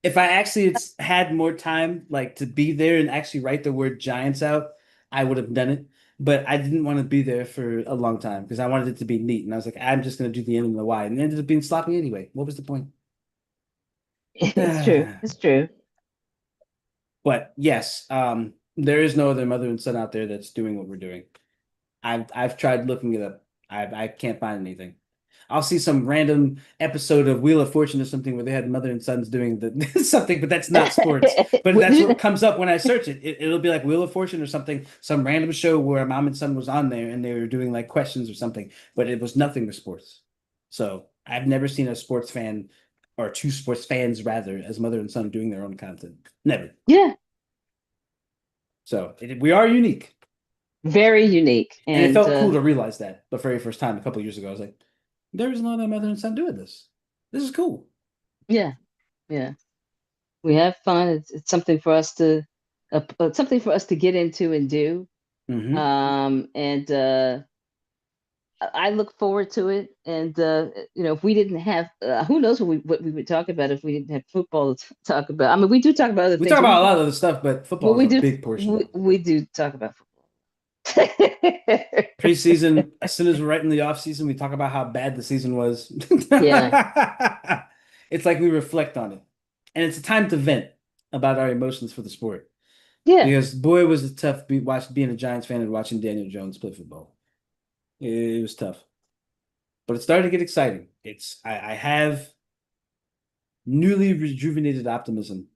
If I actually had more time, like to be there and actually write the word Giants out, I would have done it. but I didn't want to be there for a long time because I wanted it to be neat. And I was like, I'm just going to do the N and the Y. And it ended up being sloppy anyway. What was the point? It's true. It's true. But yes, there is no other mother and son out there that's doing what we're doing. I've tried looking it up. I can't find anything. I'll see some random episode of Wheel of Fortune or something where they had mother and sons doing something, but that's not sports. But that's what comes up when I search it. It'll be like Wheel of Fortune or something, some random show where a mom and son was on there and they were doing like questions or something, but it was nothing with sports. So I've never seen a sports fan or two sports fans rather as mother and son doing their own content. Never. Yeah, So we are unique. very unique. And it And felt cool to realize that the very first time a couple years ago. I was like, there's a lot of mother and son doing this. This is cool. yeah, yeah. We have fun. It's something for us to something for us to get into and do. Hmm. And I look forward to it. And if we didn't have, who knows what we would talk about if we didn't have football to talk about. I mean, we do talk about other We things. talk about a lot of other stuff, but Well, football is we a do big portion. we do talk about football. Preseason, as soon as we're right in the off season, we talk about how bad the season was. Yeah, It's like we reflect on it. And it's a time to vent about our emotions for the sport. yeah. Because boy, was it tough being a Giants fan and watching Daniel Jones play football. It was tough. But it's starting to get exciting. I have newly rejuvenated optimism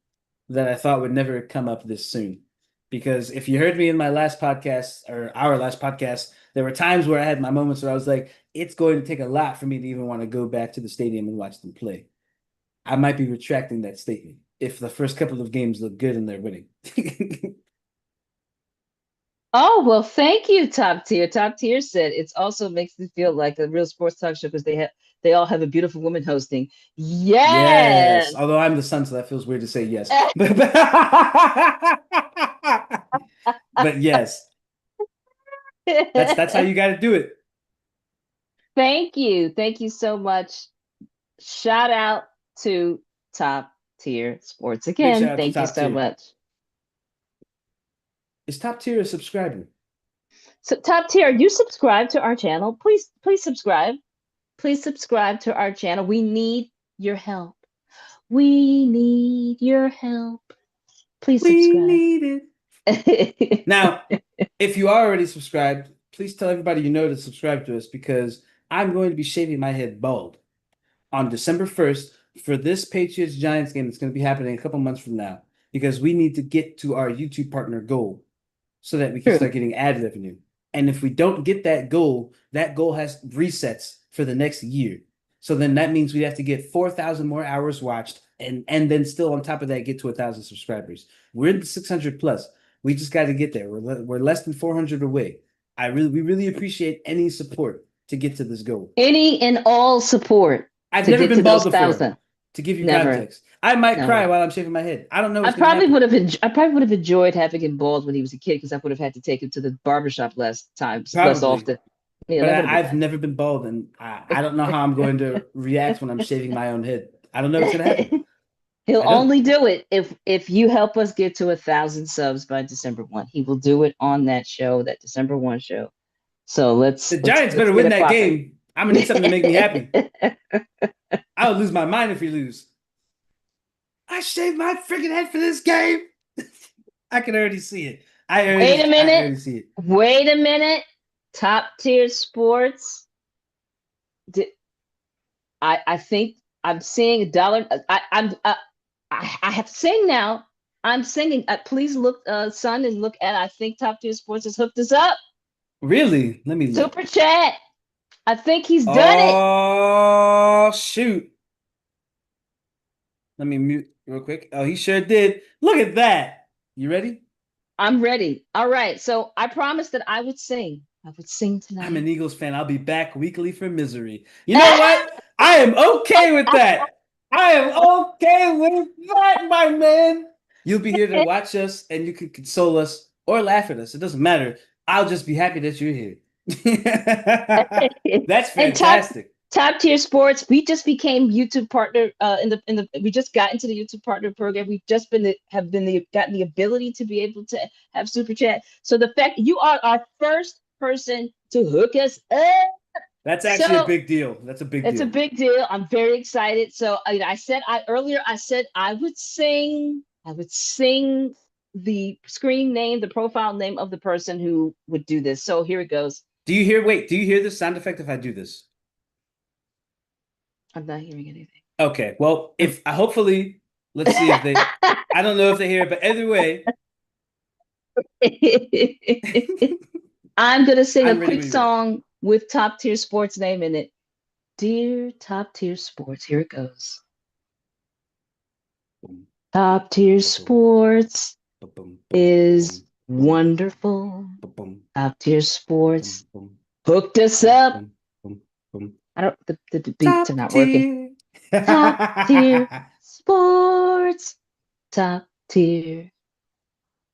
that I thought would never come up this soon. Because if you heard me in my last podcast or our last podcast, there were times where I had my moments where I was like, it's going to take a lot for me to even want to go back to the stadium and watch them play. I might be retracting that statement if the first couple of games look good and they're winning. Oh, well, thank you, Top Tier. Top Tier said it also makes me feel like a real sports talk show because they all have a beautiful woman hosting. Yes, Yes. although I'm the son, so that feels weird to say yes. But yes, that's how you got to do it. Thank you. Thank you so much. Shout out to Top Tier Sports Big shout again. out to Thank you Top so Tier. much. Is Top Tier a subscriber? So Top Tier, you subscribe to our channel. Please subscribe. Please subscribe to our channel. We need your help. We need your help. Please We subscribe. need it. Now, if you are already subscribed, please tell everybody you know to subscribe to us because I'm going to be shaving my head bald on December 1st for this Patriots Giants game that's going to be happening a couple months from now because we need to get to our YouTube partner goal so that we can True. start getting ad revenue. And if we don't get that goal has resets for the next year. So then that means we have to get 4,000 more hours watched and then still on top of that get to 1,000 subscribers. We're in the 600 plus. We just got to get there. We're less than 400 away. We really appreciate any support to get to this goal. Any and all support I've to never get been to bald those before. 1,000. To give you Never. context, I might cry Never. while I'm shaving my head. I don't know I what's going to probably happen. I probably would have enjoyed having him bald when he was a kid because I would have had to take him to the barbershop less Probably, often. Yeah, but that would have I've been never been bald, and I don't know how I'm going to react when I'm shaving my own head. I don't know what's going to happen. nice. He'll I don't. only do it if you help us get to 1,000 subs by December 1. He will do it on that show, that December 1 show. So The Giants let's better get win it that popping. game. I'm gonna need something to make me happy. I would lose my mind if we lose. I shaved my freaking head for this game. I can already see it. Wait a I minute. already see it. Wait a minute. Top Tier Sports. I think I'm seeing $1. I have to sing now. I'm singing. Please look, son, and look at. I think Top Tier Sports has hooked us up. Really? Let me look. Super chat. I think he's done it. Oh shoot. Let me mute real quick. Oh, he sure did. Look at that. You ready? I'm ready. All right. So I promised that I would sing. I would sing tonight. I'm an Eagles fan. I'll be back weekly for misery. You know what? I am okay with that. I am okay with that, my man. You'll be here to watch us and you can console us or laugh at us. It doesn't matter. I'll just be happy that you're here. That's And Top fantastic. Top Tier Sports. We just became YouTube partner in the we just got into the YouTube partner program. We've just been have been the gotten the ability to be able to have super chat. So the fact you are our first person to hook us up. That's actually a So big deal. That's a big it's a deal. big deal. I'm very excited. So I said I earlier I said I would sing the screen name, the profile name of the person who would do this. So here it goes. Do you hear this sound effect if I do this? I'm not hearing anything. Okay. Well, if hopefully, let's see if they, I don't know if they hear it, but either way, I'm gonna sing a I'm ready quick when you are. song with Top Tier Sports name in it. Dear Top Tier Sports, here it goes. Boom, Top Tier boom, Sports boom, boom, boom, is boom, boom, wonderful. boom, boom, Top Tier boom, Sports boom, hooked us boom, up. boom, boom, boom. I don't the beats are Top not working. tier. Top Tier Sports. Top Tier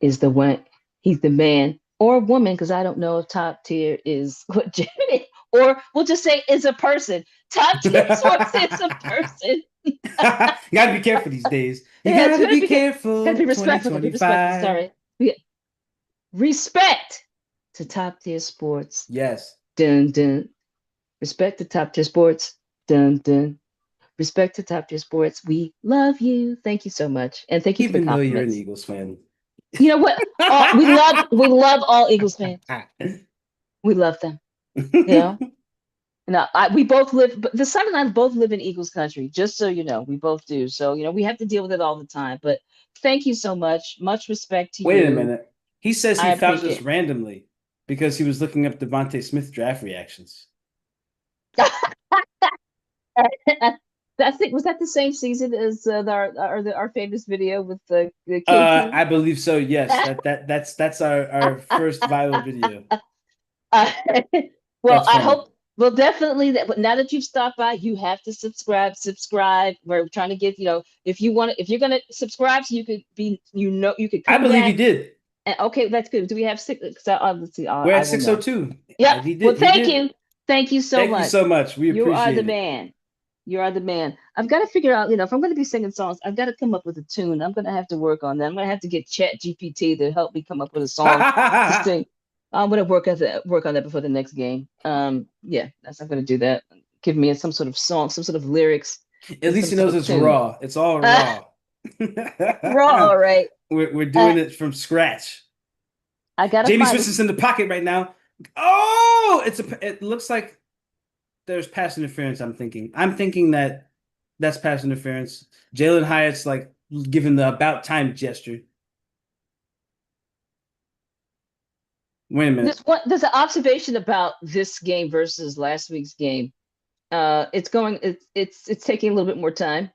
is the one. He's the man or woman because I don't know if top tier is what Jimmy or we'll just say is a person. Top tier sports is a person. You gotta be careful these days. You Yeah, it's gotta gonna be be good. Gotta careful. be respectful. Gotta be respectful. 2025. Sorry. Respect to top tier sports. Yes. Dun dun. Respect to top tier sports. Dun dun. Respect to top tier sports. We love you. Thank you so much, and thank you for the Even though you're an compliments. Eagles fan. You know what? We love all Eagles fans. We love them. You know. No, we both live, but the son and I both live in Eagles country, just so you know, we both do. So, we have to deal with it all the time. But thank you so much. Much respect to Wait a you. minute. He says I he found us appreciate randomly because he was looking up Devontae Smith draft reactions. it. That's it. Was that the same season as our famous video with the kid thing? I believe so, yes. That's our first viral video. Uh, well, That's I funny. hope. Well, definitely that. But now that you've stopped by, you have to subscribe. Subscribe. We're trying to get if you want, if you're gonna subscribe, so you could be, you could I come believe he back. did. And okay, that's good. Do we have six? Let's see. We're I at will know. 602. Yep. He Well, did. He thank did. you. Thank you so Thank you much. so much. We You are the appreciate it. man. You are the man. I've got to figure out, if I'm going to be singing songs, I've got to come up with a tune. I'm going to have to work on that. I'm going to have to get Chat GPT to help me come up with a song to sing. I'm going to work on that before the next game. Yeah, I'm going to do that. Give me some sort of song, some sort of lyrics, At and least some he sort knows of it's tune. raw. It's all raw. Raw, all right. We're Uh, doing it from scratch. I got to Jamie find Smith it. is in the pocket right now. Oh, it looks like there's pass interference, I'm thinking that that's pass interference. Jalen Hyatt's like giving the about time gesture. Wait a minute. There's an observation about this game versus last week's game. It's taking a little bit more time.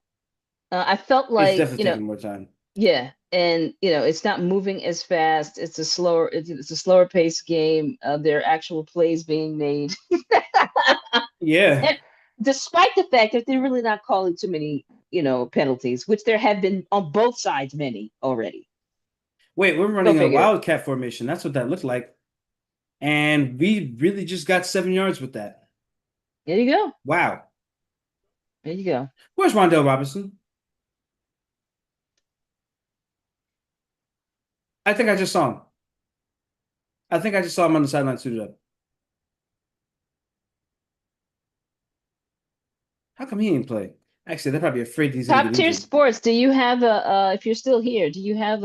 I felt It's like, definitely taking more time. yeah, and it's not moving as fast. It's a slower paced game. There are actual plays being made. Yeah. And despite the fact that they're really not calling too many, penalties, which there have been on both sides many already. Wait, we're Go running a figure. wildcat formation. That's what that looked like. And we really just got 7 yards with that. There you go. Wow. There you go. Where's Rondell Robinson? I think I just saw him. I think I just saw him on the sideline suited up. How come he didn't play? Actually, they're probably afraid he's going to Top get tier injured. sports. Do you have if you're still here, do you have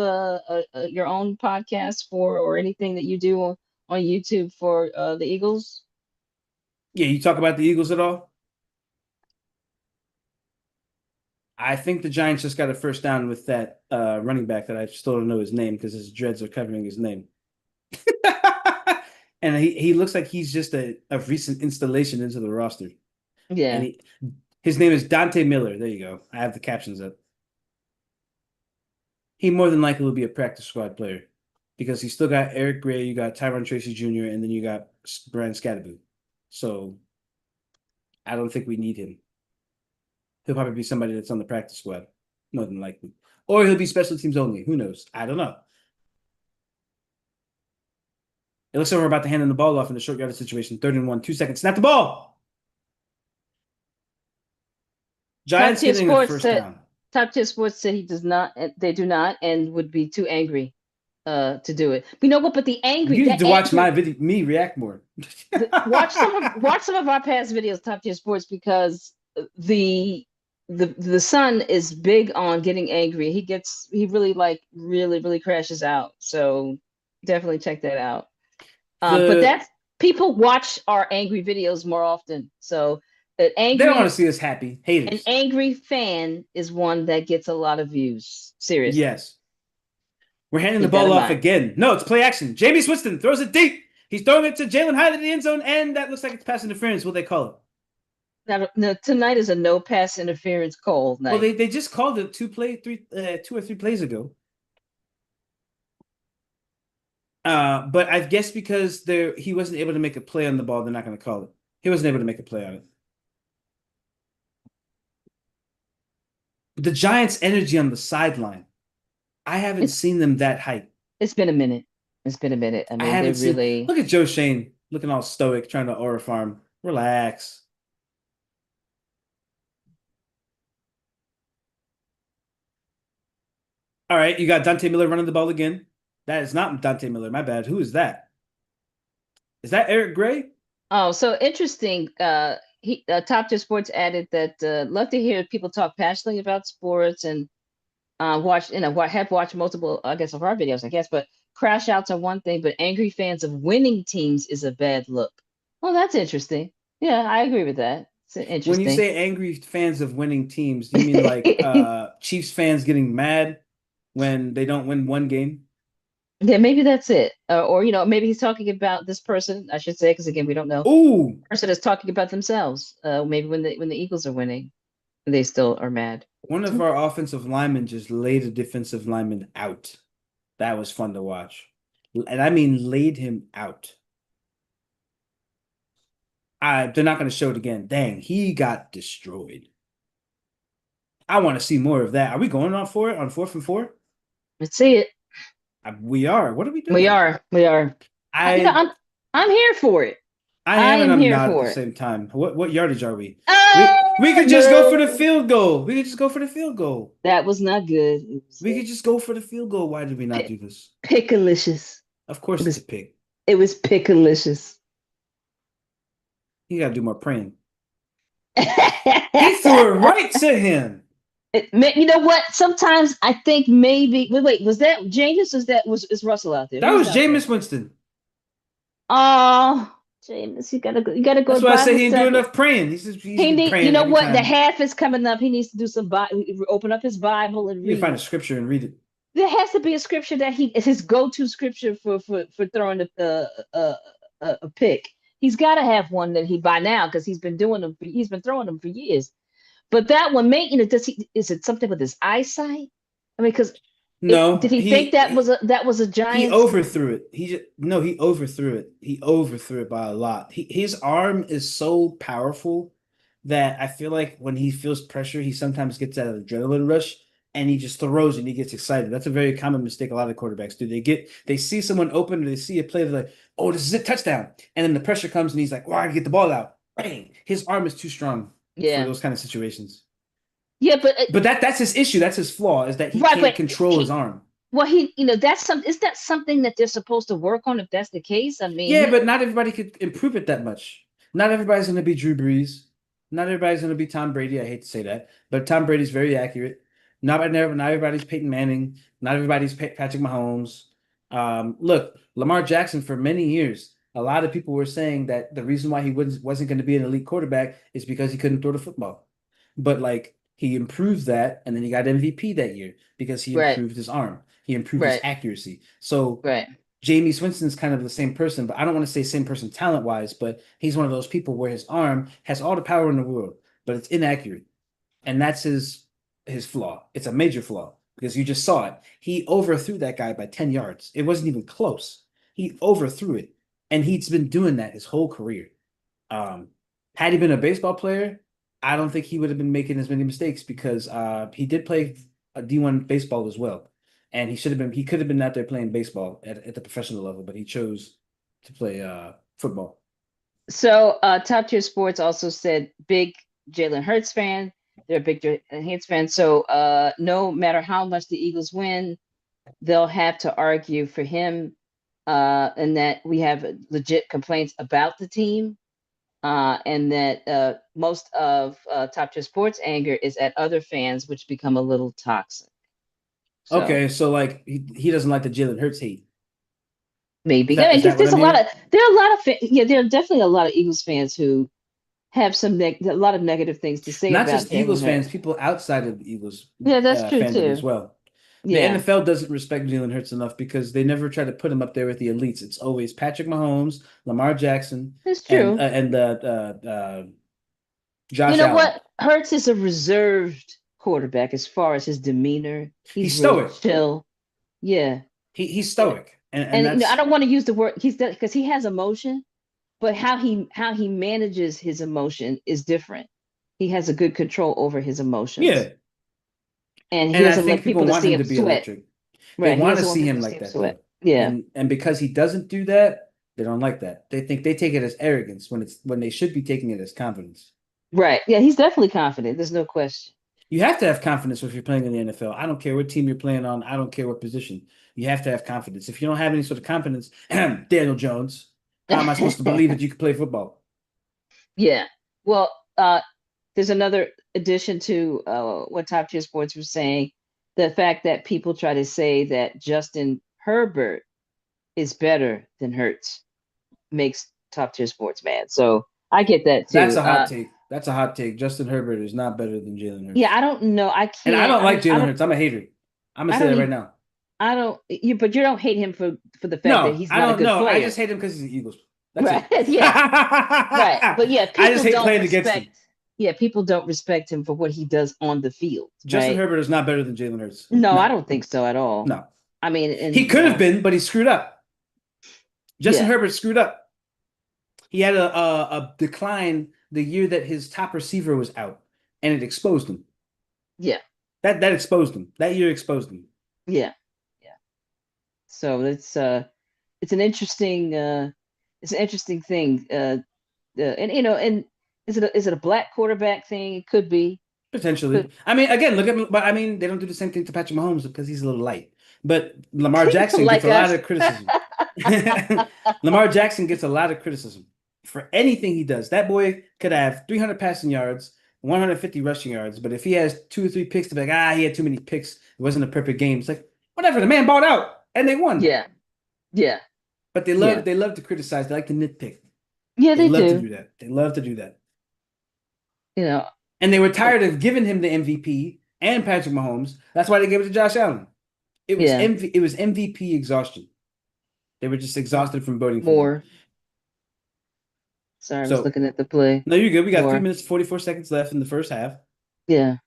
your own podcast for or anything that you do on YouTube for the Eagles? Yeah, you talk about the Eagles at all? I think the Giants just got a first down with that running back that I still don't know his name because his dreads are covering his name. And he looks like he's just a recent installation into the roster. And Yeah. his name is Dante Miller. There you go. I have the captions up. He more than likely will be a practice squad player because he still got Eric Gray, you got Tyron Tracy Jr., and then you got Brian Scatterby. So I don't think we need him. He'll probably be somebody that's on the practice squad, more than likely. Or he'll be special teams only. Who knows? I don't know. It looks like we're about to hand him the ball off in the short yardage situation. 3rd and 1, 2 seconds. Snap the ball. Top Giants tier getting a sports first said down. Top tier sports said he does not. They do not, and would be too angry to do it. But you know what? But the angry, You need that to watch my anger. video, me react more. Watch some of our past videos, top tier sports, because the the son is big on getting angry. He really really crashes out. So definitely check that out. But The that's people watch our angry videos more often. So they don't want to see us happy. an Haters. angry fan is one that gets a lot of views. Seriously, Yes. We're handing the keep that ball in off mind. again. No, it's play action. Jameis Winston throws it deep. He's throwing it to Jalen Hyde in the end zone, and that looks like it's pass interference. What they call it? Now, no, tonight is a no pass interference call Well, night. they just called it 2 or 3 plays ago. But I guess because he wasn't able to make a play on the ball, they're not going to call it. He wasn't able to make a play on it. The Giants' energy on the sideline, I haven't It's seen them that hype. it's been a minute. It's been a minute. I I mean, they haven't seen. really. Look at Joe Shane looking all stoic, trying to aura farm. Relax. All right, you got Dante Miller running the ball again. That is not Dante Miller. My bad. Who is that? Is that Eric Gray? Oh, so interesting. He Top Tier Sports added that love to hear people talk passionately about sports and watch have watched multiple I guess of our videos I guess, but crash outs are one thing, but angry fans of winning teams is a bad look. Well, that's interesting. Yeah, I agree with that. It's When you interesting. say angry fans of winning teams, do you mean like Chiefs fans getting mad when they don't win one game? Yeah, maybe that's it. Or maybe he's talking about this person, I should say, because again, we don't know. Ooh, Person is talking about themselves. Maybe when the Eagles are winning, they still are mad. one of our offensive linemen just laid a defensive lineman out. That was fun to watch. And I mean laid him out. They're not going to show it again. Dang, he got destroyed. I want to see more of that. Are we going on for it on 4th and 4? Let's see it. We are. What are we We doing? are. We are. I, you know, I I'm I'm here for it. I I am and am I'm here not at the for it. same time. What yardage are we? We Oh could just go for the no, field goal. We could just go for the field goal. that was not good. It was We could just go for the field goal. Why did we not do this? pickalicious. Of It course it's a was pick. it was pickalicious. You gotta do more praying. He threw it right to him. You know what? Sometimes I think maybe. Wait. Was that James? Was is Russell out there? That Who's was out there? Jameis Winston. Oh, James, you gotta go That's why I say Bible he didn't do study. enough praying. He's He been need. You praying know every what? The time. half is coming up. He needs to do some open up his Bible and You can find read. a scripture and read it. There has to be a scripture that he is his go-to scripture for throwing a pick. He's got to have one that he by now because he's been doing them. He's been throwing them for years. But that one, does he? Is it something with his eyesight? I mean, because did No, he think that was a he Giants? overthrew it. He overthrew it. He overthrew it by a lot. His arm is so powerful that I feel like when he feels pressure, he sometimes gets that adrenaline rush and he just throws and he gets excited. That's a very common mistake a lot of quarterbacks do. They see someone open or they see a play, they're like, oh, this is a touchdown. And then the pressure comes and he's like, well, I gotta get the ball out. Bang. His arm is too strong for Yeah, those kind of situations. yeah, but But that's his issue. That's his flaw, is that he right, can't but control his he arm. well, that's some. Is that something that they're supposed to work on? If that's the case, I mean, Yeah, but not everybody could improve it that much. Not everybody's going to be Drew Brees. Not everybody's going to be Tom Brady. I hate to say that, but Tom Brady's very accurate. Not everybody's Peyton Manning. Not everybody's Patrick Mahomes. Look, Lamar Jackson for many years, a lot of people were saying that the reason why he wasn't going to be an elite quarterback is because he couldn't throw the football. But like he improved that, and then he got MVP that year because he right, improved his arm. He improved his right, accuracy. So right. Jamie Swinston's kind of the same person, but I don't want to say same person talent wise, but he's one of those people where his arm has all the power in the world, but it's inaccurate. And that's his flaw. It's a major flaw because you just saw it. He overthrew that guy by 10 yards. It wasn't even close. He overthrew it. And he's been doing that his whole career. Um, had he been a baseball player, I don't think he would have been making as many mistakes because he did play a D1 baseball as well. And he could have been out there playing baseball at the professional level, but he chose to play football. So, Top Tier Sports also said big Jalen Hurts fan. They're a big Giants fan. So no matter how much the Eagles win, they'll have to argue for him, and that we have legit complaints about the team, and that most of Top Tier Sports anger is at other fans, which become a little toxic. So Okay, so like he doesn't like the Jalen Hurts hate. maybe, I mean, Is because that what I'm hearing? there are a lot of yeah, there are definitely a lot of Eagles fans who have a lot of negative things to say Not about just Jalen Eagles fans, Hurts. people outside of the Eagles Yeah, that's true fandom as too. well. The Yeah, NFL doesn't respect Jalen Hurts enough because they never try to put him up there with the elites. It's always Patrick Mahomes, Lamar Jackson, it's and true. You Josh know Allen. what? Hurts is a reserved quarterback as far as his demeanor. He's He's real stoic. chill. Yeah. He's You know, stoic, and and I that's don't want to use the word he's because he has emotion, but how he manages his emotion is different. He has a good control over his emotions, yeah. and he And I doesn't think let people people to want see him him to be sweat. electric. They Right. He want to doesn't want see people him to see like him that sweat. though. Yeah. And because he doesn't do that, they don't like that. They take it as arrogance when they should be taking it as confidence. Right. Yeah, he's definitely confident. There's no question. You have to have confidence if you're playing in the NFL. I don't care what team you're playing on. I don't care what position. You have to have confidence. If you don't have any sort of confidence, Daniel Jones, how am I supposed to believe that you can play football? Yeah. Well, there's another addition to what Top Tier Sports was saying. The fact that people try to say that Justin Herbert is better than Hurts makes Top Tier Sports mad. So I get that That's too. a hot take. That's a hot take. Justin Herbert is not better than Jalen Yeah, Hurts. I don't know. I And I can't. don't like Jalen Hurts. I'm a hater. I'm gonna I say don't that right even. now. I don't. But you don't hate him for the fact that No, he's I not a don't good know. I player, just hate him because he's the Eagles. That's right? it. Yeah, right. But yeah, I just people hate don't playing against him. respect. Yeah, people don't respect him for what he does on the field, Justin right? Herbert is not better than Jalen Hurts. No, I No, don't think so at all. no. I mean, He and could have been, but he screwed up. Justin yeah, Herbert screwed up. He had a decline the year that his top receiver was out, and it exposed him. yeah, That exposed him. That year exposed him. yeah, yeah. So it's an interesting it's an interesting thing. And and is it a black quarterback thing? It could be. Potentially. Could I mean, again, look at, but I mean, they don't do the same thing to Patrick Mahomes because he's a little light. But Lamar Jackson gets like a lot us. of criticism. Lamar Jackson gets a lot of criticism for anything he does. That boy could have 300 passing yards, 150 rushing yards, but if he has 2 or 3 picks, to be like, he had too many picks. It wasn't a perfect game. It's like, whatever. The man balled out and they won. Yeah, yeah, But yeah, they love to criticize. They like to nitpick. yeah. They They love to do. do that. They love to do that. You know, And they were tired of giving him the MVP and Patrick Mahomes. That's why they gave it to Josh Allen. yeah. It was MVP exhaustion. They were just exhausted from voting for him. More. Sorry, I was So looking at the play. no, you're good. We got three More. minutes, 44 seconds left in the first half. Yeah.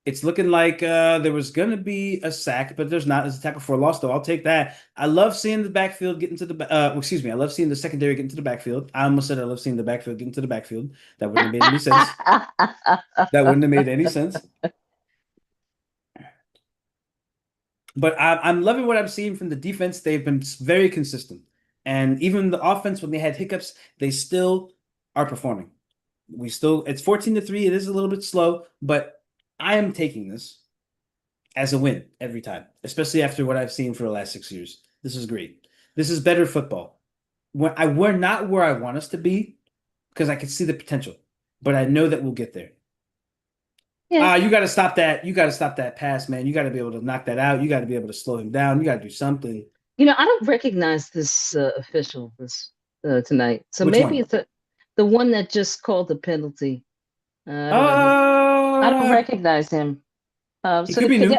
It's looking like there was gonna be a sack, but there's not. There's a tackle for a loss, though. I'll take that. I love seeing the backfield get into the excuse me. I love seeing the secondary get into the backfield. I almost said I love seeing the backfield get into the backfield. That wouldn't have made any sense. That wouldn't have made any sense. But I'm loving what I'm seeing from the defense. They've been very consistent. And even the offense, when they had hiccups, they still are performing. It's 14-3. It is a little bit slow, but I am taking this as a win every time, especially after what I've seen for the last 6 years. This is great. This is better football. We're not where I want us to be because I can see the potential, but I know that we'll get there. Yeah. You got to stop that. You got to stop that pass, man. You got to be able to knock that out. You got to be able to slow him down. You got to do something. I don't recognize this official this tonight. So Which maybe one? it's the one that just called the penalty. I don't know. I don't Uh, recognize him. he So could be could new.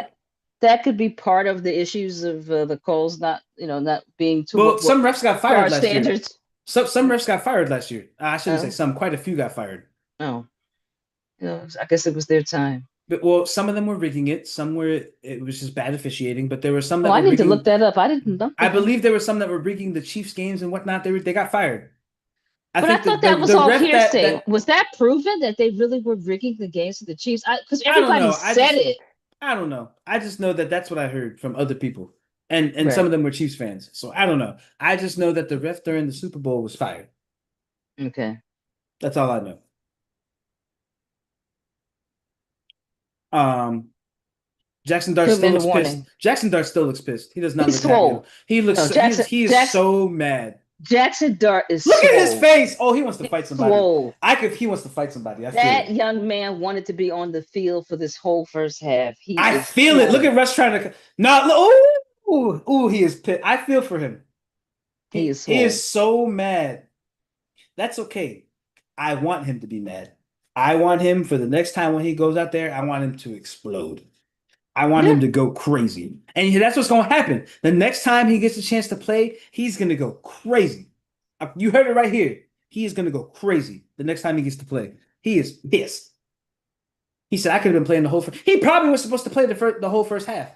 that could be part of the issues of the calls not not being to Well, what some refs got to fired our last year. standards. Some refs got fired last year. I shouldn't say Oh, some. Quite a few got fired. oh, I guess it was their time. But well, some of them were rigging it. Some were it was just bad officiating. But there were some Oh, that I were need to look rigging. that up. I didn't know I that. believe there were some that were rigging the Chiefs games and whatnot. They got fired. I But I think thought that that was the all ref hearsay. that Was that proven that they really were rigging the games for the Chiefs? Because I don't everybody know. said it. I don't know. I just know that that's what I heard from other people, and some Right. of them were Chiefs fans. So I don't know. I just know that the ref during the Super Bowl was fired. Okay. That's all I know. Um, Jackson Dart Put him still in the looks pissed. warning. Jackson Dart still looks pissed. He does not He's look happy at all. swole. He looks No, he is so mad. Jackson Dart is Look at his swole. face. Oh, he wants to He's fight somebody. swole. He wants to fight somebody. I feel That it. young man wanted to be on the field for this whole first half. He I is feel it. Look at swole. Russ trying to no. Ooh, he is pissed. I feel for him. He is He is swole. so mad. That's okay. I want him to be mad. I want him for the next time when he goes out there, I want him to explode. I want Yeah. him to go crazy. And that's what's going to happen. The next time he gets a chance to play, he's going to go crazy. You heard it right here. He is going to go crazy the next time he gets to play. He is pissed. He said, I could have been playing the whole first. He probably was supposed to play the whole first half.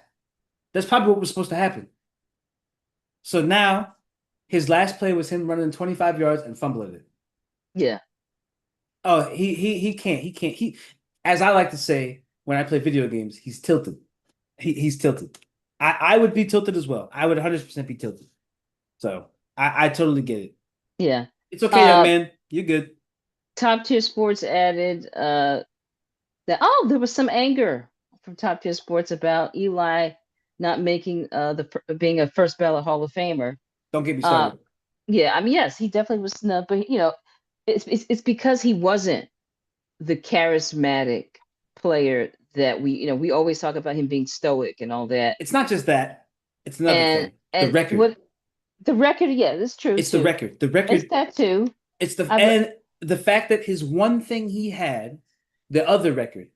That's probably what was supposed to happen. So now his last play was him running 25 yards and fumbling it. Yeah. Oh, he can't. As I like to say when I play video games, he's tilted. He's tilted. I would be tilted as well. I would 100% be tilted. So I totally get it. Yeah. It's okay, young man. You're good. Top Tier Sports added that there was some anger from Top Tier Sports about Eli not making being a first ballot Hall of Famer. Don't get me started. Yeah, I mean, yes, he definitely was snubbed, but it's because he wasn't the charismatic player that we always talk about him being stoic and all that. It's not just that. It's another thing. The And record. what the record, yeah, that's true. It's too. the record. The record. It's that too. It's and the fact that his one thing he had, the other record,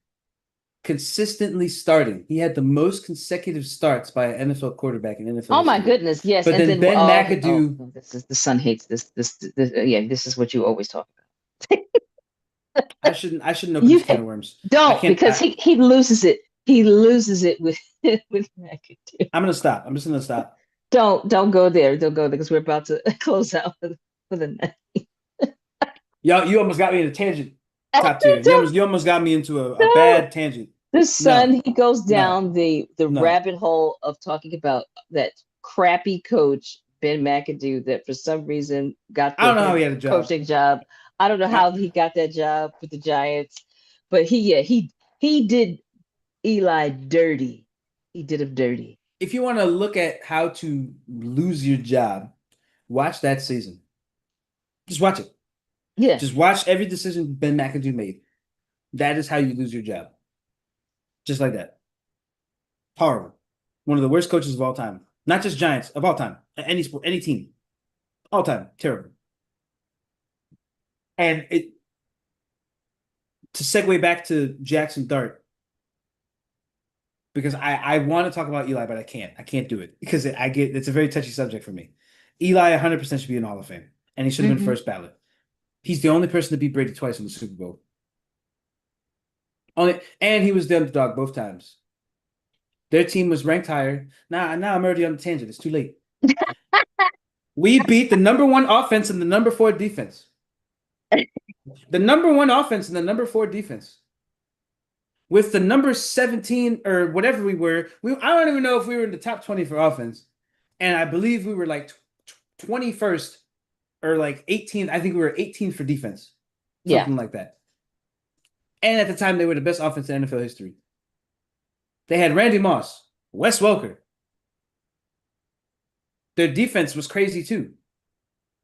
consistently starting. He had the most consecutive starts by an NFL quarterback in NFL. Oh my goodness, yes. But and then Ben McAdoo. This is the son hates this. Yeah, this is what you always talk about. I shouldn't open this can of worms. Don't, because he loses it. He loses it with McAdoo. I'm gonna stop. I'm just gonna stop. Don't go there. Don't go there because we're about to close out for the night. You almost got me in a tangent. Top tier. You almost got me into a bad tangent. The son, he goes down the rabbit hole of talking about that crappy coach Ben McAdoo that for some reason got the I don't know how he had a job. coaching job. I don't know how he got that job with the Giants, but he did Eli dirty. He did him dirty. If you want to look at how to lose your job, watch that season. Just watch it. Yeah. Just watch every decision Ben McAdoo made. That is how you lose your job. Just like that. Horrible. One of the worst coaches of all time. Not just Giants, of all time. Any sport, any team. All time. Terrible. And to segue back to Jackson Dart, because I want to talk about Eli, but I can't. I can't do it because it's a very touchy subject for me. Eli 100% should be in the Hall of Fame, and he should have been first ballot. He's the only person to beat Brady twice in the Super Bowl. And he was the underdog both times. Their team was ranked higher. Now I'm already on the tangent. It's too late. We beat the number 1 offense and the number 4 defense. The number 1 offense and the number 4 defense. With the number 17 or whatever we were, I don't even know if we were in the top 20 for offense. And I believe we were like 21st or like 18th. I think we were 18th for defense. Something like that. And at the time, they were the best offense in NFL history. They had Randy Moss, Wes Welker. Their defense was crazy too.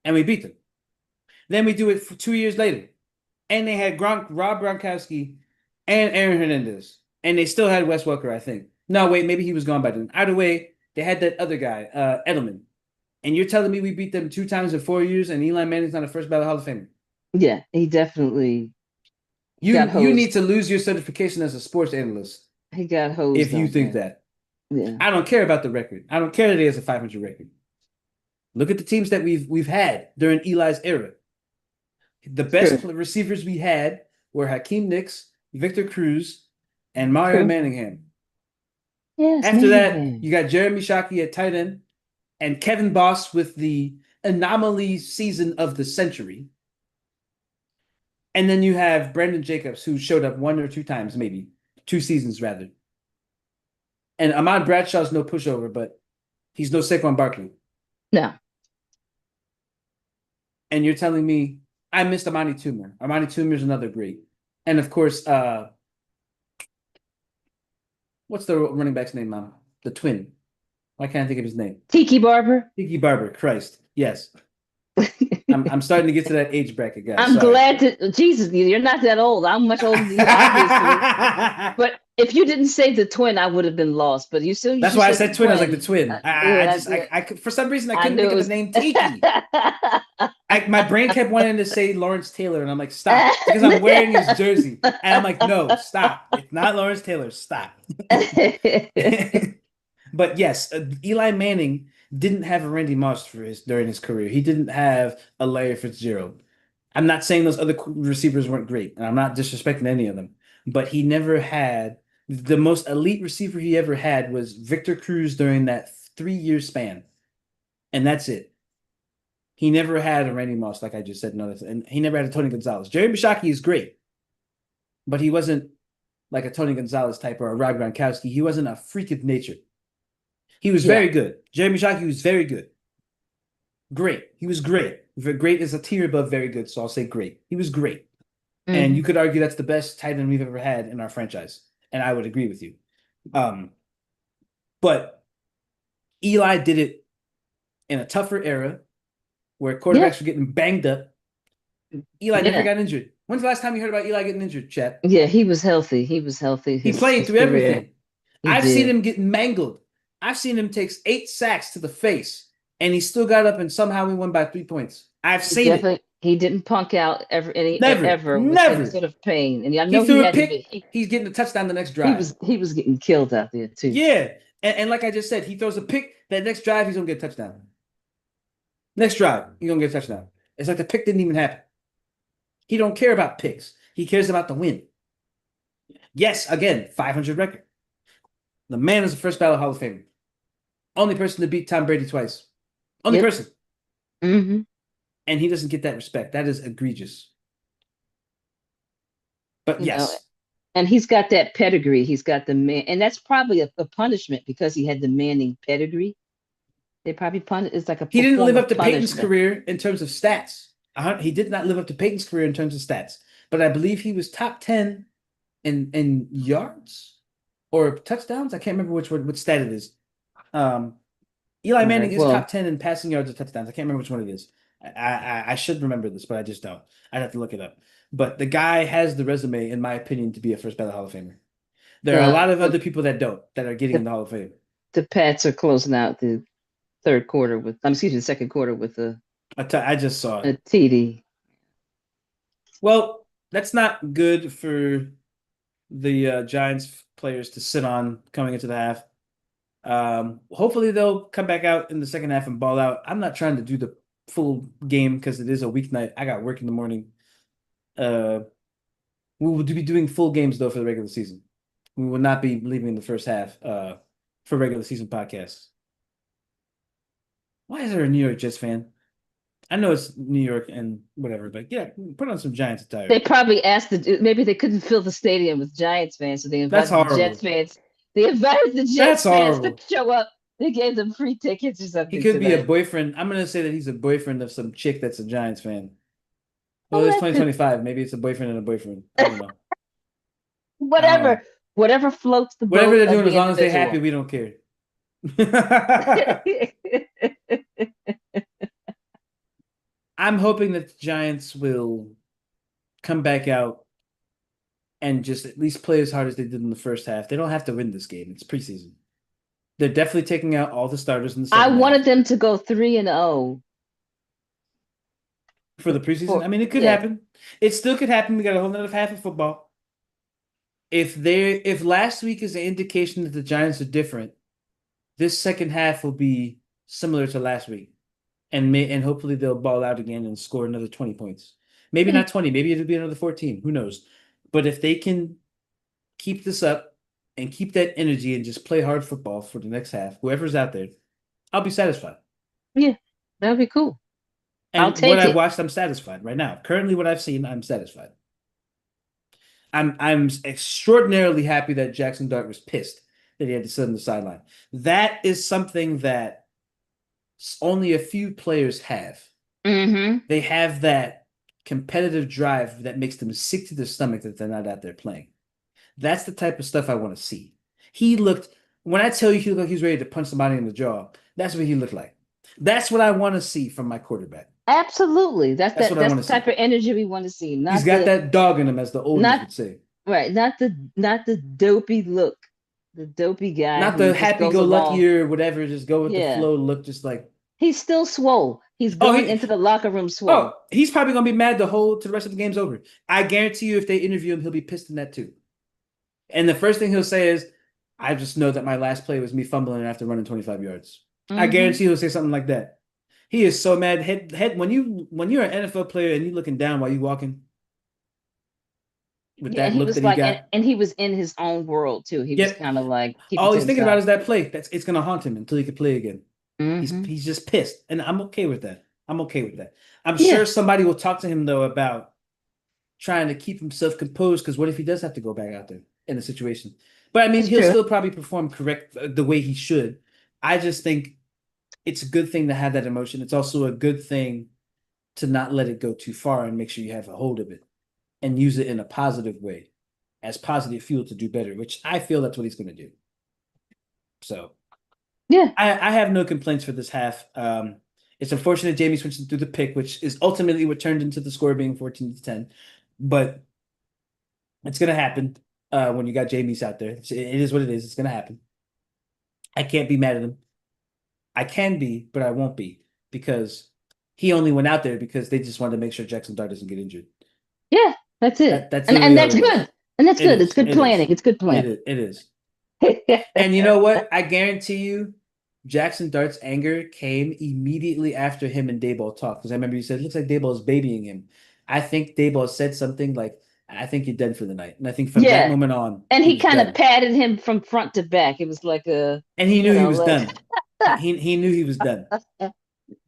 And we beat them. Then we do it for 2 years later. And they had Rob Gronkowski and Aaron Hernandez. And they still had Wes Welker, I think. No, wait, maybe he was gone by then. Either way, they had that other guy, Edelman. And you're telling me we beat them 2 times in 4 years and Eli Manning's not a first ballot Hall of Famer? Yeah, he definitely You need to lose your certification as a sports analyst. He got hosed. If you think that. Yeah. I don't care about the record. I don't care that he has a 500 record. Look at the teams that we've had during Eli's era. The best receivers we had were Hakeem Nicks, Victor Cruz, and Mario Manningham. Yes, After that, you got Jeremy Shockey at tight end and Kevin Boss with the anomaly season of the century. And then you have Brandon Jacobs, who showed up 1 or 2 times, maybe 2 seasons rather. And Ahmad Bradshaw's no pushover, but he's no Saquon Barkley. No. And you're telling me I missed Amani Toomer. Amani Toomer's another great. And of course, What's the running back's name, Mom? The twin. Why can't I think of his name? Tiki Barber. Tiki Barber. Christ. Yes. I'm starting to get to that age bracket, guys. I'm Sorry. glad to Jesus, you're not that old. I'm much older than you, obviously. But if you didn't say the twin, I would have been lost. But you still That's you why I said said the twin. I was like twin. the twin. Yeah, I could, for some reason I I couldn't knew think it of the was. name Tiki. My brain kept wanting to say Lawrence Taylor, and I'm like, stop, because I'm wearing his jersey, and I'm like, no, stop. It's not Lawrence Taylor. Stop. But yes, Eli Manning didn't have a Randy Moss during his career. He didn't have a Larry Fitzgerald. I'm not saying those other receivers weren't great, and I'm not disrespecting any of them, but he never had the most elite receiver he ever had was Victor Cruz during that 3 year span, and that's it. He never had a Randy Moss, like I just said, and he never had a Tony Gonzalez. Jerry Bashaki is great, but he wasn't like a Tony Gonzalez type or a Rob Gronkowski. He wasn't a freak of nature. He was Yeah. very good. Jeremy Shockey was very good. Great. He was great. Great is a tier above very good, so I'll say great. He was great. And you could argue that's the best tight end we've ever had in our franchise. And I would agree with you. But Eli did it in a tougher era where quarterbacks were getting banged up. Eli never got injured. When's the last time you heard about Eli getting injured, Chet? Yeah, he was healthy. He was healthy. He played through career. everything. I've did. seen him get mangled. I've seen him take 8 sacks to the face, and he still got up and somehow we won by 3 points. I've seen it. He didn't punk out ever Never. with any sort of pain. And I know He threw he a had pick. He's getting a touchdown the next drive. He was getting killed out there too. Yeah. And like I just said, he throws a pick. That next drive, he's gonna get a touchdown. Next drive, he's gonna get a touchdown. It's like the pick didn't even happen. He don't care about picks. He cares about the win. Yes, again, 500 record. The man is the first ballot Hall of Famer. Only person to beat Tom Brady twice. Only person. And he doesn't get that respect. That is egregious. But yes. And he's got that pedigree. He's got the man, and that's probably a punishment because he had the Manning pedigree. They probably punish. It's like a. He didn't live up to Peyton's career in terms of stats. He did not live up to Peyton's career in terms of stats. But I believe he was top 10 in yards or touchdowns. I can't remember which stat it is. Eli Manning is top 10 in passing yards or touchdowns. I can't remember which one it is. I should remember this, but I just don't. I'd have to look it up. But the guy has the resume, in my opinion, to be a first ballot Hall of Famer. There are a lot of other people that don't, that are getting in the Hall of Fame. The Pats are closing out the second quarter with I just saw it. A TD. Well, that's not good for the Giants players to sit on coming into the half. Hopefully they'll come back out in the second half and ball out. I'm not trying to do the full game because it is a weeknight. I got work in the morning. We will be doing full games though for the regular season. We will not be leaving the first half for regular season podcasts. Why is there a New York Jets fan? I know it's New York and whatever, but yeah, put on some Giants attire. They probably asked maybe they couldn't fill the stadium with Giants fans, so they invited the Jets fans. They invited the Jets fans to show up. They gave them free tickets or something. He could be a boyfriend. I'm gonna say that he's a boyfriend of some chick that's a Giants fan. Well, it's 2025. Maybe it's a boyfriend and a boyfriend. I don't know. Whatever floats the boat. Whatever they're doing, as long as they're happy, we don't care. I'm hoping that the Giants will come back out and just at least play as hard as they did in the first half. They don't have to win this game. It's preseason. They're definitely taking out all the starters in the second half. I wanted them to go 3-0. For the preseason? I mean, it could happen. It still could happen. We got a whole nother half of football. If last week is an indication that the Giants are different, this second half will be similar to last week. And hopefully they'll ball out again and score another 20 points. Maybe not 20. Maybe it'll be another 14. Who knows? But if they can keep this up and keep that energy and just play hard football for the next half, whoever's out there, I'll be satisfied. Yeah, that would be cool. And I'll take what I've watched, I'm satisfied right now. Currently, what I've seen, I'm satisfied. I'm extraordinarily happy that Jackson Dart was pissed that he had to sit on the sideline. That is something that only a few players have. They have that competitive drive that makes them sick to their stomach that they're not out there playing. That's the type of stuff I want to see. He looked, when I tell you he looked like he was ready to punch somebody in the jaw, that's what he looked like. That's what I want to see from my quarterback. Absolutely. That's That's what I that's want the to see. type of energy we want to see. He's got that dog in him, as the oldies Not would say. right, not the dopey look. The dopey guy Not who the just goes happy-go-lucky along. or whatever, just go with the Yeah. flow look, just like, He's still swole. He's oh, going into the locker room swole. he's probably gonna be mad the whole to the rest of the game's over. I guarantee you, if they interview him, he'll be pissed in that too. And the first thing he'll say is, I just know that my last play was me fumbling after running 25 yards. I Hmm. guarantee he'll say something like that. He is so mad. Head when you're an NFL player and you're looking down while you're walking with Yeah, and that he look was that he like, and, got. and he was in his own world too. He was Yep. kind of like keeping All to he's thinking about himself. is that play. It's gonna haunt him until he can play again. Hmm. He's just pissed. And I'm okay with that. I'm okay with that. I'm Yeah, sure somebody will talk to him though about trying to keep himself composed, because what if he does have to go back out there in a situation? But I mean, that's he'll true. still probably perform correct the way he should. I just think it's a good thing to have that emotion. It's also a good thing to not let it go too far and make sure you have a hold of it and use it in a positive way as positive fuel to do better, which I feel that's what he's going to do. So Yeah, I have no complaints for this half. It's unfortunate Jamie switching through the pick, which is ultimately what turned into the score being 14-10. But it's going to happen when you got Jamie's out there. It is what it is. It's going to happen. I can't be mad at him. I can be, but I won't be, because he only went out there because they just wanted to make sure Jackson Dart doesn't get injured. yeah, that's it. That's And literally all that's it was. good. And that's It good. It's is. good It is. planning. It's good planning. It is. And you know what? I guarantee you, Jackson Dart's anger came immediately after him and Dayball talked. Because I remember you said, it looks like Dayball is babying him. I think Dayball said something like, I think you're done for the night. And I think from that Yeah. moment on, And he he was kind of done. patted him from front to back. It was like And he knew he was like done. He knew he was done.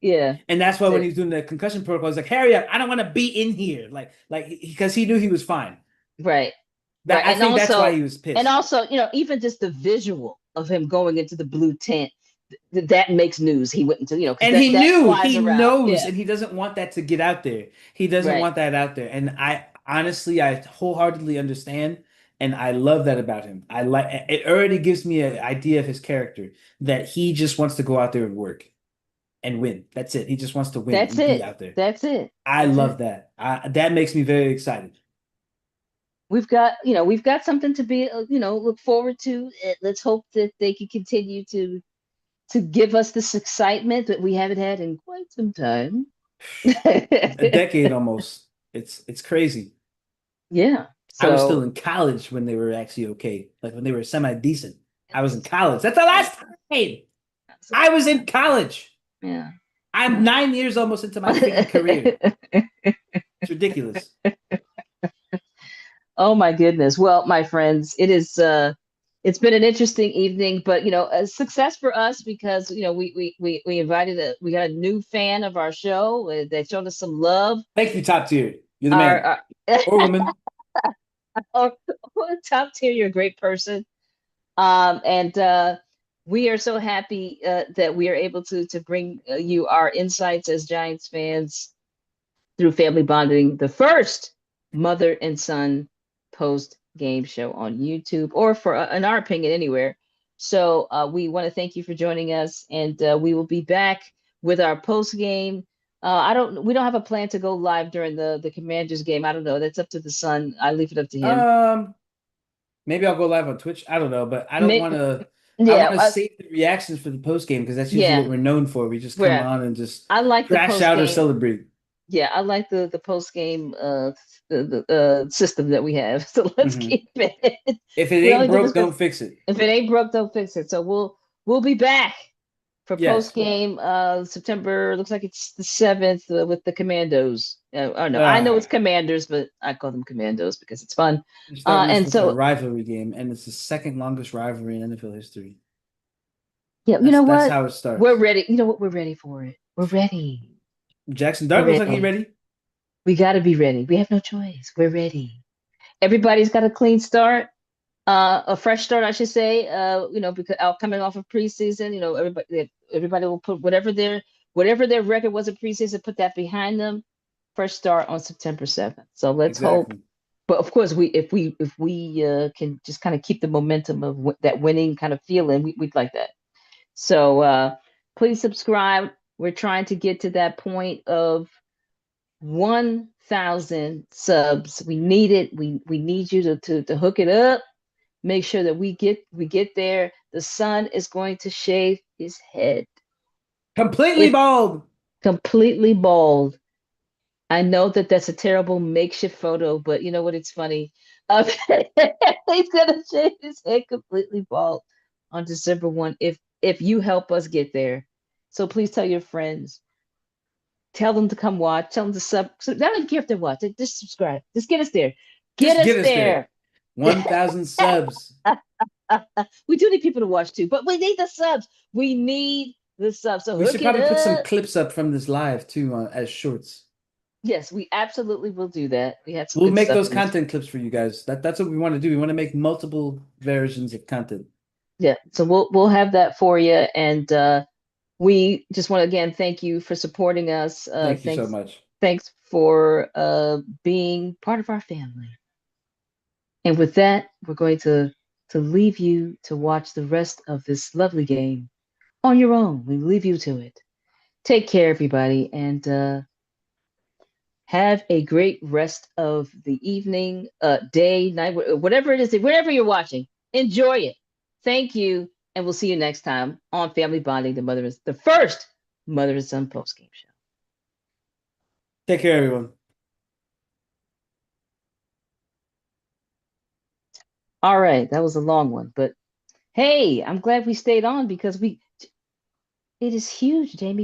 yeah, And that's why that's when he it. was doing the concussion protocol, he's like, hurry up. I don't want to be in here. Like because he knew he was fine. Right. That Right. I think that's why he was And pissed. also, even just the visual of him going into the blue tent, that makes news. He went into, because And that flies he around. knows, Yeah. and he doesn't want that to get out there. He doesn't Right. want that out there. And I honestly, I wholeheartedly understand, and I love that about him. I like it. Already gives me an idea of his character, that he just wants to go out there and work and win. That's it. He just wants to win That's and be it. out there. That's it. I That's it. love that. That makes me very excited. We've got something to be, look forward to. Let's hope that they can continue to give us this excitement that we haven't had in quite some time. A decade almost. It's crazy. Yeah. I was still So, in college when they were actually okay. Like when they were semi-decent. I was in college. That's the last time I was in college. yeah. I'm Yeah. 9 years almost into my freaking career. It's ridiculous. Oh my goodness. Well, my friends, it's been an interesting evening, but a success for us because we got a new fan of our show. They showed us some love. Thank you, top tier. You're the man. Our Or woman. our top tier, you're a great person. And we are so happy that we are able to bring you our insights as Giants fans through Family Bonding, the first mother and son post game show on YouTube, or for, in our opinion, anywhere. So we want to thank you for joining us, and we will be back with our post game. We don't have a plan to go live during the Commanders game. I don't know. That's up to the son. I leave it up to him. Um, Maybe I'll go live on Twitch. I don't know, but I don't want May- to. I yeah, want to save the reactions for the post game, because that's usually what yeah. we're known for. We just come Where on and just I like the crash post out or game. celebrate. Yeah, I like the post game the system that we have. So let's Hmm. keep it. If it We ain't only do this broke, because don't fix it. if it ain't broke, don't fix it. So we'll be back for post Yes. game September. Looks like it's the 7th with the Commandos. Oh no, I know it's Ah. Commanders, but I call them Commandos because it's fun. You're starting us And with a so rivalry game, and it's the second longest rivalry in NFL history. yeah, you know That's what? how it We're starts. ready. You know what? We're ready for it. We're ready. Jackson We're Dart looks like he's ready. ready. We got to be ready. We have no choice. We're ready. Everybody's got a clean start, a fresh start, I should say. Because coming off of preseason, everybody will put whatever their record was in preseason, put that behind them. Fresh start on September 7th. So let's hope Exactly. But of course, if we can just kind of keep the momentum of that winning kind of feeling, we'd like that. So please subscribe. We're trying to get to that point of 1,000 subs. We need it. We need you to hook it up. Make sure that we get there. The son is going to shave his head. Completely If bald. completely bald. I know that that's a terrible makeshift photo, but you know what? It's funny. Um, he's gonna shave his head completely bald on December 1 if you help us get there. So please tell your friends. Tell them to come watch. Tell them to sub. So I don't care if they watch. Just subscribe. Just get us there. Get Just us get us there. there. 1,000 subs. We do need people to watch too, but we need the subs. We need the subs. So We hook should it probably put some up. clips up from this live too as shorts. Yes, we absolutely will do that. We had some We'll good make stuff those in this. content clips for you guys. That's what we want to do. We want to make multiple versions of content. Yeah, so we'll have that for you, and we just want to again thank you for supporting us. Thank you so much. Thanks for being part of our family. And with that, we're going to leave you to watch the rest of this lovely game on your own. We leave you to it. Take care, everybody, and have a great rest of the evening, day, night, whatever it is, wherever you're watching. Enjoy it. Thank you, and we'll see you next time on Family Bonding, the first mother and son post game show. Take care, everyone. All right, that was a long one, but hey, I'm glad we stayed on because it is huge, Jamie.